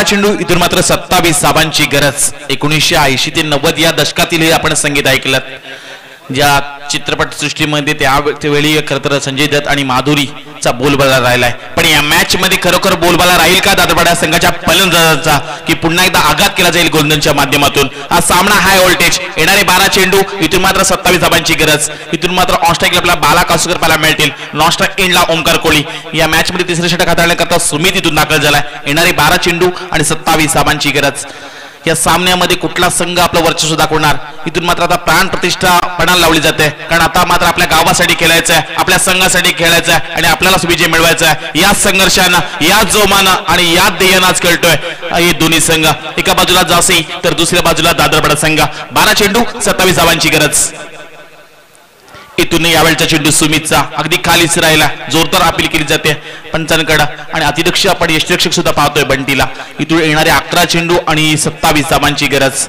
चेंडू इथून मात्र 27 धावांची गरज. 1980 ते 90 या दशकातील हे आपण संगीत ऐकलं. ज्या चित्रपट सृष्टीमध्ये त्यावेळी खरं तर संजय दत्त आणि माधुरीचा बोलबाला राहिलाय. पण या मॅच मध्ये खरोखर बोलबाला राहील का दादरपाडा संघाच्या फलंदाजांचा, की पुन्हा एकदा आघात केला जाईल गोलंदाजांच्या माध्यमातून. हा सामना हाय व्होल्टेज. येणारे 12 चेंडू इथून मात्र 27 धावांची गरज. इथून मात्र ऑनस्ट्राईकला आपला बाला कासुकर पाहायला मिळतील. नॉनस्ट्राईक एंडला ओमकार कोळी. या मॅच मध्ये तिसरे षटक हाताळण्याकरता सुमित इथून दाखल झालाय. येणारे 12 चेंडू आणि 27 धावांची गरज. या सामन्यामध्ये कुठला संघ आपलं वर्चस्व दाखवणार, इथून मात्र आता प्राण प्रतिष्ठा पणाला लावली जाते. कारण आता मात्र आपल्या गावासाठी खेळायचं आहे, आपल्या संघासाठी खेळायचं आहे आणि आपल्याला विजय मिळवायचा आहे. या संघर्षानं, या जोमानं आणि या ध्येयानं आज खेळतोय हे दोन्ही संघ. एका बाजूला जासी तर दुसऱ्या बाजूला दादरपाडा संघ. 12 चेंडू 27 धावांची गरज. इथून यावेळचा चेंडू सुमितचा अगदी खालीच राहिला. जोरदार अपील केली जाते पंचांकडे आणि अतिदक्ष आपण यष्टीरक्षक सुद्धा पाहतोय बंटीला. इथून येणारे 11 चेंडू आणि 27 धावांची गरज.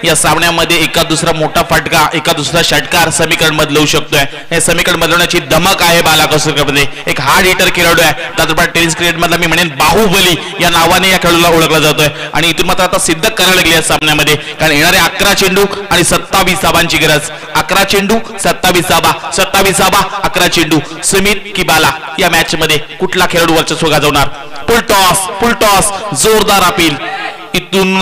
या सामन्यामध्ये एका दुसरा मोठा फटका, एका दुसरा षटकार समीकरण बदलवू शकतोय. हे समीकरण बदलवण्याची धमक आहे बालाकासुरमध्ये. एक हार्ड हिटर खेळाडू आहे. दादरपाडा टेनिस क्रिकेट मधला मी म्हणेन बाहुबली या नावाने या खेळाडूला ओळखला जातोय आणि इथून मात्र आता सिद्ध करायला लागली या सामन्यामध्ये. कारण येणारे 11 चेंडू आणि 27 धावांची गरज. 11 चेंडू 27 धावा, 27 धावा 11 चेंडू. सुमित की बाला या मॅच मध्ये कुठला खेळाडू वर्चस्व गाजवणार. फुल टॉस जोरदार अपील. इथून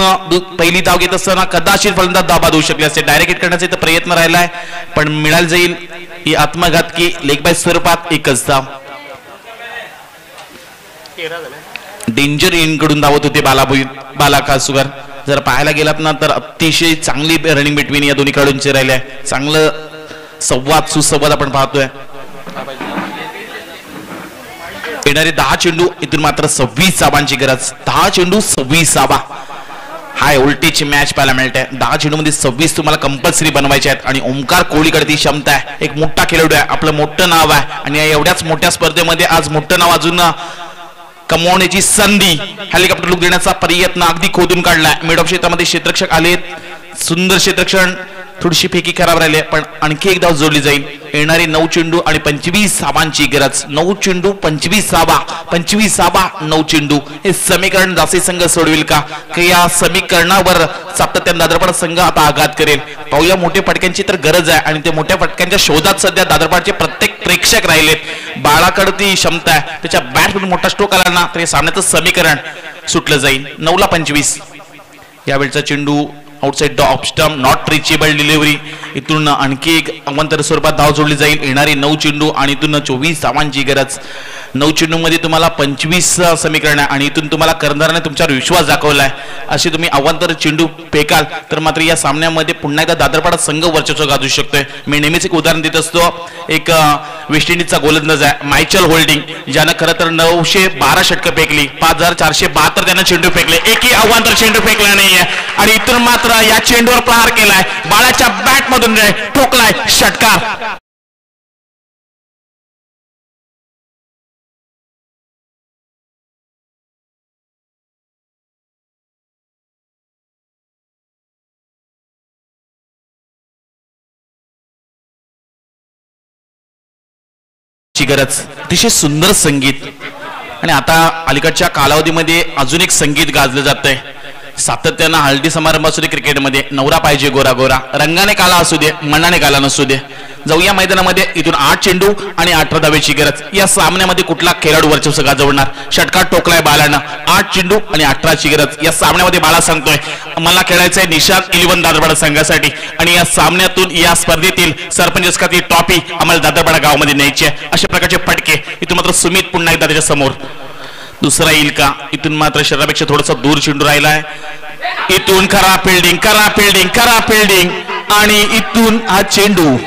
पहिली धाव घेत असताना कदाचित फलंदाज धावा देऊ शकले असते. डायरेक्ट हिट करण्याचा प्रयत्न राहिलाय पण मिळाल जाईल ही आत्मघातकी लेग बाय स्वरूपात एकच धाव. डेंजर इन कडून धावत होते बाला कासुकर. जर पाहायला गेलात ना तर अतिशय चांगली रनिंग बिटवीन या दोन्ही खेळाडूंची राहिली आहे. चांगलं सुसंवाद आपण पाहतोय. येणारे 10 चेंडू इथून मात्र 26 धावांची गरज. 10 चेंडू 26 धावा. हाय व्होल्टेजची मॅच पाहायला मिळते. 10 चेंडू मध्ये 26 तुम्हाला कंपल्सरी बनवायचे आहेत आणि ओमकार कोहलीकडे ती क्षमता आहे. एक मोठा खेळाडू आहे, आपलं मोठं नाव आहे आणि एवढ्याच मोठ्या स्पर्धेमध्ये आज मोठं नाव अजून कमवण्याची संधी, हेलिकॉप्टर लुक देण्याचा प्रयत्न अगदी खोदून काढलाय. मिड ऑफ क्षेत्रामध्ये क्षेत्ररक्षक आलेत. सुंदर क्षेत्ररक्षण. थोडीशी फेकी खराब राहिली पण आणखी एक धाव जोडली जाईल. येणारे 9 चेंडू आणि 25 धावांची गरज. 9 चेंडू 25 धावा, 25 धावा 9 चेंडू. हे समीकरण जासी संघ सोडविल का, या समीकरणावर सातत्याने दादरपाडा संघ आता आघात करेल. पाहूया. मोठ्या फटक्यांची तर गरज आहे आणि ते मोठ्या फटक्यांच्या शोधात सध्या दादरपाडचे प्रत्येक प्रेक्षक राहिलेत. बाळाकडे ती क्षमता आहे, त्याच्या बॅटमधून मोठा स्ट्रोक आला ना तर सामन्याचं समीकरण सुटलं जाईल. 9 ला 25. यावेळचा चेंडू outside the off stump, not reachable delivery. इथून आणखी एक अवांतर स्वरूपात धाव जोडली जाईल. येणारी 9 चेंडू आणि इथून 24 धावांची गरज. 9 चेंडू मध्ये तुम्हाला 25 समीकरण आहे आणि इथून तुम्हाला कर्णधाराने तुमच्यावर विश्वास दाखवलाय. अशी तुम्ही अवांतर चेंडू फेकाल तर मात्र या सामन्यामध्ये पुन्हा एकदा दादरपाडा संघ वर्चस्व गाजू शकतोय. मी नेहमीच एक उदाहरण देत असतो. एक वेस्ट इंडिजचा गोलंदाज आहे मायचल होल्डिंग, ज्यानं खरं तर 912 षटकं फेकली, 5472 त्यानं चेंडू फेकले. एकही अवांतर चेंडू फेकला नाहीये आणि इथून मात्र या चेंडूवर प्रहार केलाय. बाळाच्या बॅट मधून ठोकलाय षटकार. ची गरज, अतिशय सुंदर संगीत. आणि आता अलीकडच्या कालावधीमध्ये अजून एक संगीत गाजलं जातंय. सातत्यानं हळदी समारंभ असू दे, क्रिकेटमध्ये नवरा पाहिजे गोरा गोरा, रंगाने काला असू दे मनाने काला नसू दे. जाऊया मैदानामध्ये. इथून 8 चेंडू आणि 18 धावेची गरज. या सामन्यामध्ये कुठला खेळाडू वर्चस्व गाजवणार? षटकार टोकलाय बालानं. 8 चेंडू आणि 18ची गरज. या सामन्यामध्ये बाला सांगतोय मला खेळायचंय निशाद 11 दादरपाडा संघासाठी आणि या सामन्यातून या स्पर्धेतील सरपंच ची ट्रॉफी आम्हाला दादरपाडा गावामध्ये न्यायची आहे. अशा प्रकारचे फटके. इथून मात्र सुमित पुन्हा एकदा त्याच्या समोर. दुसरा येईल का? इथून मात्र शरीरापेक्षा थोडासा दूर चेंडू राहिलाय. इथून करा फिल्डिंग, करा फिल्डिंग, करा फिल्डिंग आणि इथून हा चेंडू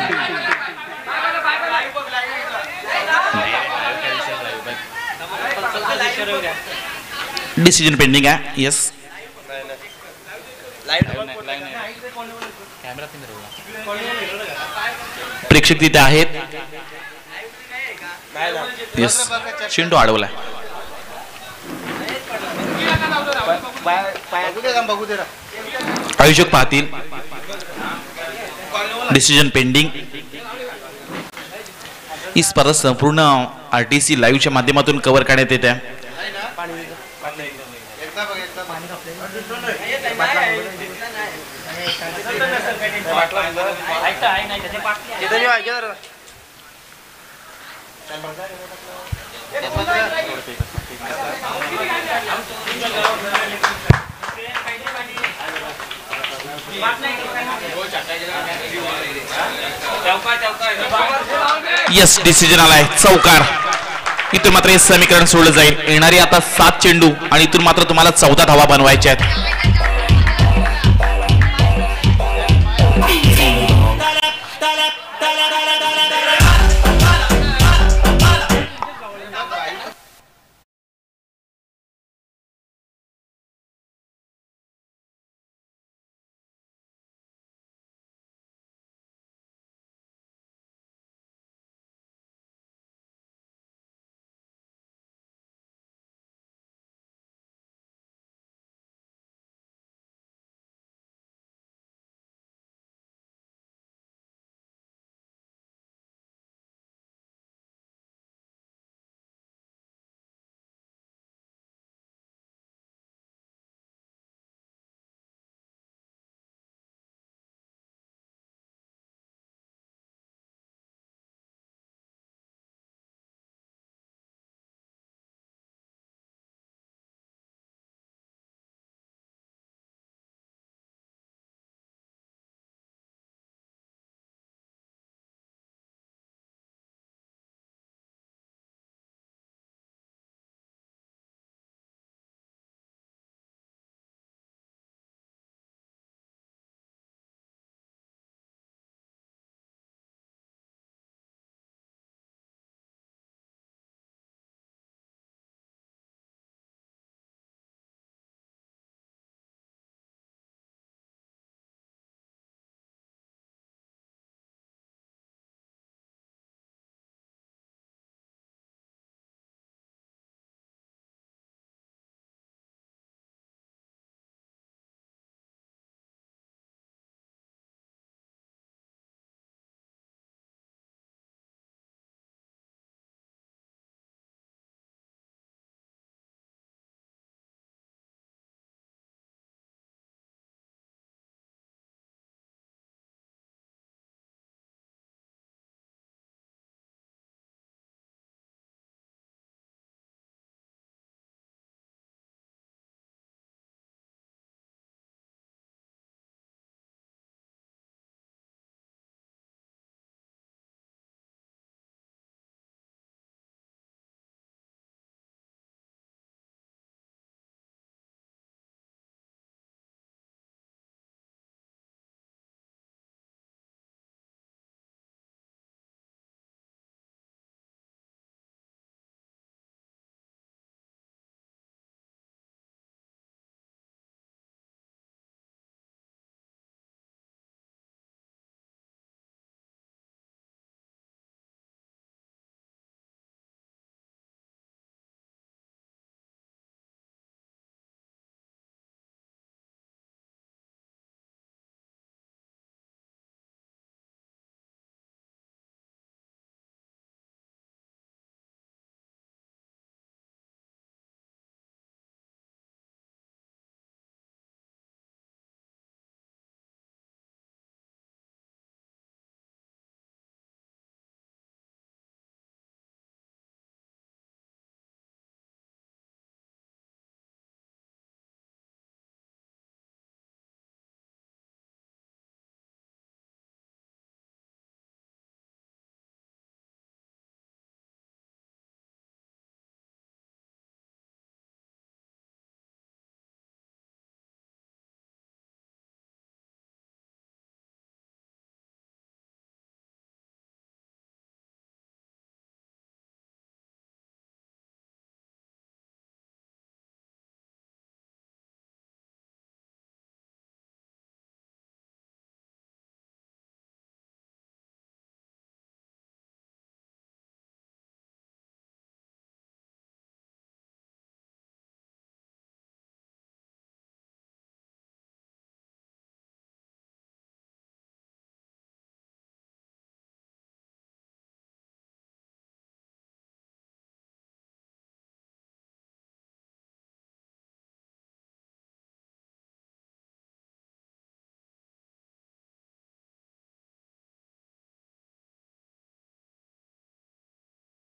डिसिजन पेंडिंग आहे. यस, प्रेक्षक तिथे आहेत. यस, चेंडू अडवलाय. आयोजक पाहतील. Decision pending. ही स्पर्धा संपूर्ण RTC लाईव्हच्या माध्यमातून कव्हर करण्यात येते. यस, डिसिजन आलाय चौकार. इथून मात्र हे समीकरण सोडलं जाईल. येणारी आता 7 चेंडू आणि इथून मात्र तुम्हाला 14 धावा बनवायच्या आहेत.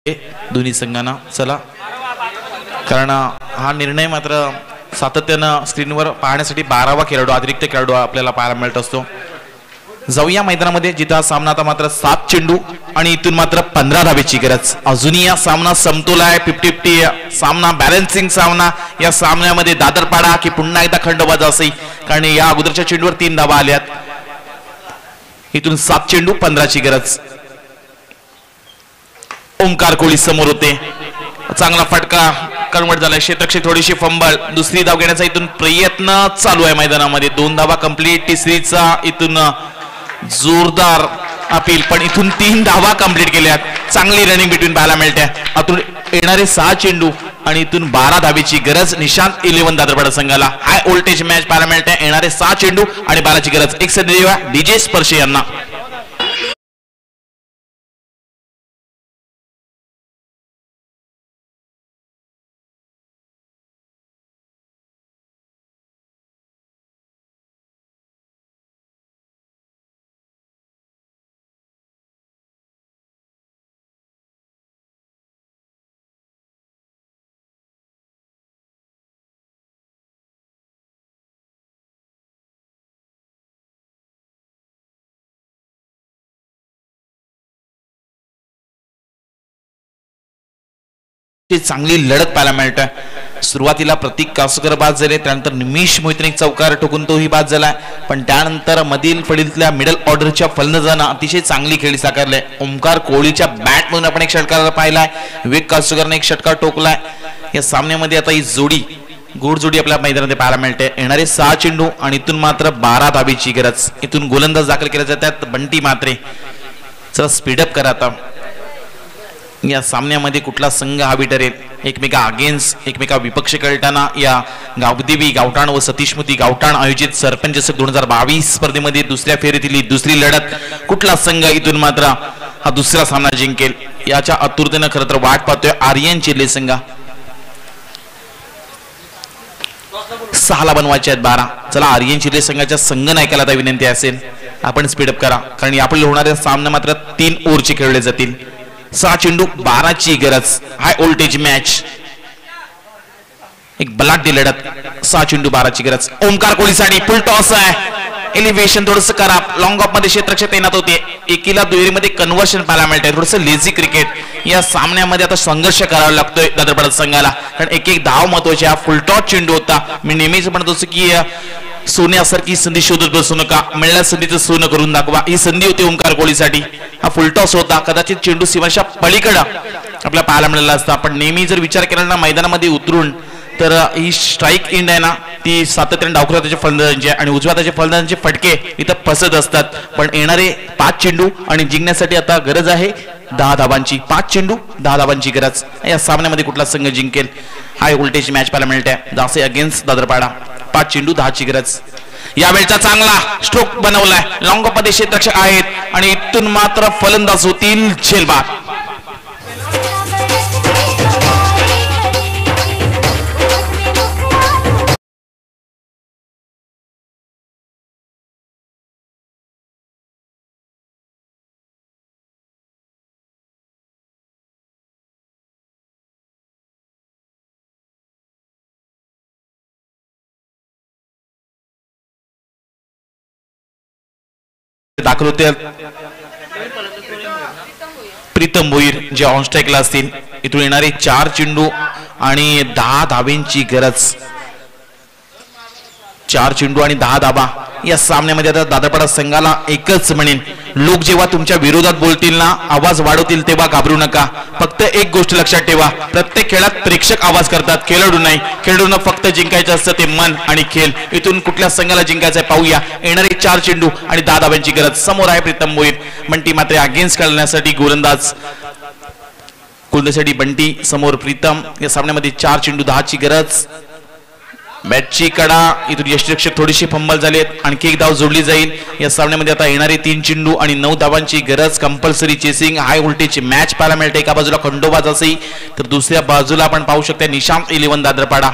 दोन्ही संघांना. चला, कारण हा निर्णय मात्र सातत्यानं स्क्रीनवर पाहण्यासाठी 12वा खेळाडू, अतिरिक्त खेळाडू आपल्याला पाहायला मिळत असतो. जाऊया मैदानामध्ये, जिथं हा सामना आता मात्र 7 चेंडू आणि इथून मात्र 15 धावेची गरज. अजूनही हा सामना समतोल आहे, 50-50 सामना, बॅलन्सिंग सामना. या सामन्यामध्ये दादरपाडा की पुन्हा एकदा खंडोबाज असेल, कारण या अगोदरच्या चेंडूवर 3 धावा आल्यात. इथून 7 चेंडू 15ची गरज. ओंकार कोळी समोर होते, चांगला फटका कन्वर्ट झाला, क्षेत्रक्षक थोडीशी फंबल. दुसरी धाव घेण्याचा इथून प्रयत्न चालू आहे मैदानामध्ये. 2 धावा कंप्लीट, तिसरीचा इथून जोरदार अपील, पण इथून 3 धावा कंप्लीट केल्यात. चांगली रनिंग बिटवीन पाहायला मिळते. आतून येणारे 6 चेंडू आणि इथून 12 धावेची गरज निशांत 11 दादरपाडा संघाला. हाय व्होल्टेज मॅच पाहायला मिळते. येणारे 6 चेंडू आणि 12ची गरज. एक संधी देऊया डीजे स्पर्शे यांना. चांगली लढत पाहायला मिळते. सुरुवातीला प्रतीक कासकर बाद झाले, त्यानंतर निमिष मोहितने चौकार ठोकून तोही बाद झालाय, पण त्यानंतर मधील फळीतल्या मिडल ऑर्डरच्या फलंदाजांना अतिशय चांगली खेळी साकारले. ओंकार कोळीच्या बॅटमधून आपण एक षटकार पाहिलाय, विवेक कासकरने एक षटकार ठोकलाय. या सामन्यामध्ये आता ही जोडी, गोड जोडी आपल्या मैदानात पाहायला मिळते. येणारे 6 चेंडू आणि इथून मात्र 12 धावेची गरज. इथून गोलंदाज दाखल केल्या जातात बंटी म्हात्रे. चला स्पीडअप करा आता. या सामन्यामध्ये कुठला संघ हवी ठरेल, एकमेका अगेन्स्ट, एकमेका विपक्ष खेळताना या गावदेवी गावठाण व सतीशमती गावठाण आयोजित सरपंच 2022 स्पर्धेमध्ये दुसऱ्या फेरीतील दुसरी लढत. कुठला संघ इथून मात्र हा दुसरा सामना जिंकेल याच्या आतुरतेनं खरं तर वाट पाहतोय आर्यन चिल्ले संघ. 6 बनवायचे आहेत 12. चला, आर्यन चिल्ले संघाच्या संघ नायकाला आता विनंती असेल आपण स्पीडअप करा, कारण आपल्याला होणारे सामने मात्र 3 ओव्हरचे खेळले जातील. 6 चेंडू 12ची गरज. हाय व्होल्टेज मॅच, एक बलाढ्य लढत. 6 चेंडू 12ची गरज. ओंकार कोळीसाठी फुल टॉस आहे. एलिव्हेशन थोडस खराब. लॉंग ऑफ मध्ये क्षेत्ररक्षक तैनात होते. एकीला दुहेरीमध्ये कन्व्हर्शन पाहायला मिळते. थोडस लेझी क्रिकेट. या सामन्यामध्ये आता संघर्ष करावा लागतोय दादरपाडा संघाला, कारण एक धाव महत्वाची. हा फुल टॉस चेंडू होता. मी नेहमीच म्हणत होतो की सोन्यासारखी संधी शोधत बसू नका, मिळणार संधीचं सोनं करून दाखवा. ही संधी होती ओंकार कोळीसाठी. हा फुलटॉस होता. कदाचित चेंडू सीमाच्या पलीकडे आपल्याला पाहायला मिळाला असता, पण नेहमी जर विचार केला ना मैदानामध्ये उतरून, तर ही स्ट्राईक एंड आहे ना, ती सातत्याने डावखुरा त्याच्या फलंदाजांचे आणि उजव्या त्याच्या फलंदाजांचे फटके इथं फसत असतात. पण येणारे 5 चेंडू आणि जिंकण्यासाठी आता गरज आहे 10 धावांची. 5 चेंडू 10 धावांची गरज. या सामन्यामध्ये कुठला संघ जिंकेल, हाय व्होल्टेज मॅच पाहायला मिळते. दासे अगेन्स्ट दादरपाडा. 5 चेंडू 10ची गरज. यावेळचा चांगला स्ट्रोक बनवलाय. लॉंग ऑफ मध्ये क्षेत्ररक्षक आहेत आणि इथून मात्र फलंदाज होतील झेलबाद. दाखल होते प्रीतम भोईर, जे ऑन स्ट्राईकला असतील. इथून येणारे 4 चेंडू आणि 10 धावेंची गरज. 4 चेंडू आणि 10 धावा. या सामन्यामध्ये आता दादरपाडा संघाला एकच म्हणेन, लोक जेव्हा तुमच्या विरोधात बोलतील ना, आवाज वाढवतील, तेव्हा घाबरू नका. फक्त एक गोष्ट लक्षात ठेवा, प्रत्येक खेळात प्रेक्षक आवाज करतात, खेळाडू नाही. खेळाडूंना फक्त जिंकायचं असतं ते मन आणि खेळ. इथून कुठल्या संघाला जिंकायचं आहे पाहूया. येणारे 4 चेंडू आणि 10 धाव्यांची गरज. समोर आहे प्रीतम भोईर. बंटी मात्र अगेन्स्ट खेळण्यासाठी गोलंदाज. गोलंदाजीसाठी बंटी, समोर प्रीतम. या सामन्यामध्ये 4 चेंडू 10ची गरज. बॅटची कडा. इथून यष्टिरक्षक थोडीशी फंबल झालेत. आणखी एक धाव जोडली जाईल. या सामन्यामध्ये आता येणारे 3 चेंडू आणि 9 धावांची गरज. Compulsory chasing, high voltage match पाहायला मिळते. एका बाजूला खंडोबाज असेल तर दुसऱ्या बाजूला आपण पाहू शकता निशांत 11 दादरपाडा.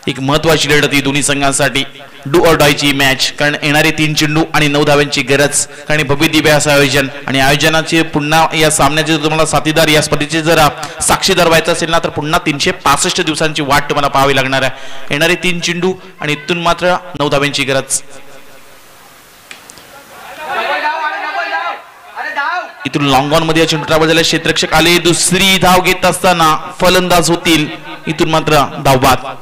एक महत्वाची लढत ही दोन्ही संघांसाठी, डू ऑर डायची मॅच. कारण येणारे 3 चेंडू आणि 9 धाव्यांची गरज. कारण भव्य दिव्य असं आयोजन आणि आयोजनाचे पुन्हा या सामन्याचे तुम्हाला साथीदार या स्पर्धेचे जर साक्षीदार व्हायचं असेल ना तर पुन्हा 365 दिवसांची वाट तुम्हाला पाहावी लागणार आहे. येणारे 3 चेंडू आणि इथून मात्र 9 धाव्यांची गरज. इथून लॉंग ऑन मध्ये चेंडू ट्रॅव्हल झाला, क्षेत्ररक्षक आले, दुसरी धाव घेत असताना फलंदाज होतील. इथून मात्र धावबाद.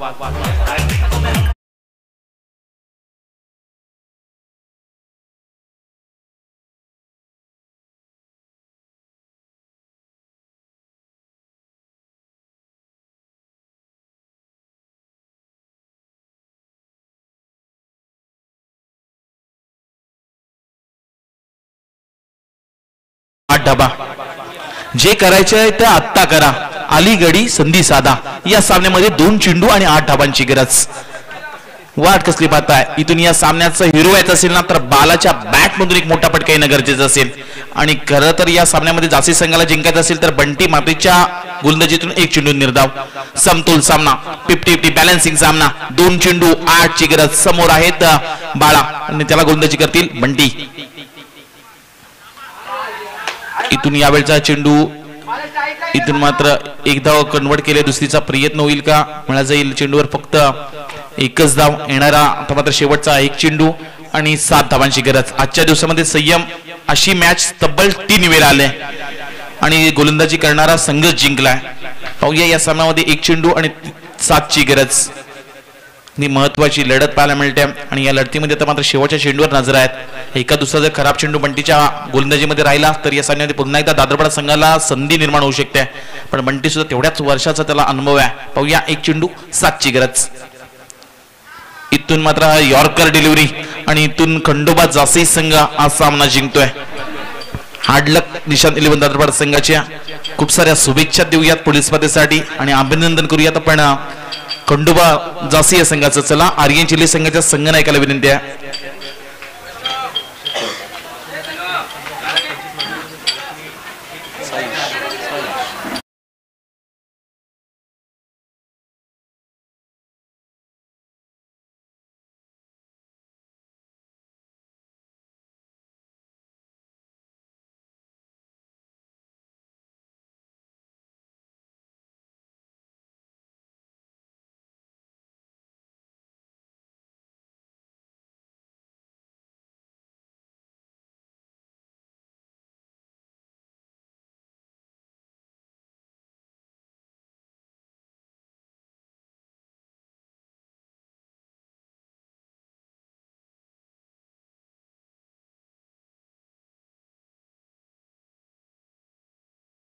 डबा जे करायचे आहे ते आत्ता करा. अलीगडी संधी साधा. या सामन्यामध्ये 2 चेंडू आणि 8 धाबांची गरज. वाट कसली पाहताय. इथून या सामन्याचं हिरो व्हायचं असेल ना तर बालाच्या बॅट मधून एक मोठा पटका येणं गरजेचं असेल. आणि खरं तर या सामन्यामध्ये जासी संघाला जिंकायचं असेल तर बंटी मात्रेच्या गोलंदाजीतून 1 चेंडू निर्धाव. समतोल सामना, 50-50 बॅलन्सिंग सामना. 2 चेंडू 8 ची गरज. समोर आहेत बाळा आणि त्याला गोलंदाजी करतील बंटी. इथून यावेळचा चेंडू इथून मात्र एक धाव कन्वर्ट केले. दुसरीचा प्रयत्न होईल का, मिळा जाईल. चेंडूवर फक्त 1च धाव. येणारा आता मात्र शेवटचा 1 चेंडू आणि 7 धावांची गरज. आजच्या दिवसामध्ये संयम अशी मॅच तब्बल 3 वेळा आले आणि गोलंदाजी करणारा संघ जिंकलाय. पाहूया या सामन्यामध्ये 1 चेंडू आणि 7 ची गरज. ही महत्वाची लढत पाहायला मिळते आणि या लढतीमध्ये आता मात्र शेवटच्या चेंडूवर नजर आहेत. एका दुसरा जर खराब चेंडू बंटीच्या गोलंदाजीमध्ये राहिला तर या सामन्यामध्ये पुन्हा एकदा दादरपाडा संघाला संधी निर्माण होऊ शकते. पण बंटी सुद्धा तेवढ्याच वर्षाचा त्याला अनुभव आहे. पाहूया 1 चेंडू 7 ची गरज. इथून मात्र यॉर्कर डिलिव्हरी आणि इथून खंडोबा जासी संघ हा सामना जिंकतोय. हार्ड लक निशांत 11 दादरपाडा संघाच्या. खूप साऱ्या शुभेच्छा देऊयात पुढील स्पर्धेसाठी आणि अभिनंदन करूयात आपण खंडोबा जासी या संघाचं. चला आर्यन चिल्ली संघाच्या संघनायकाला विनंती आहे.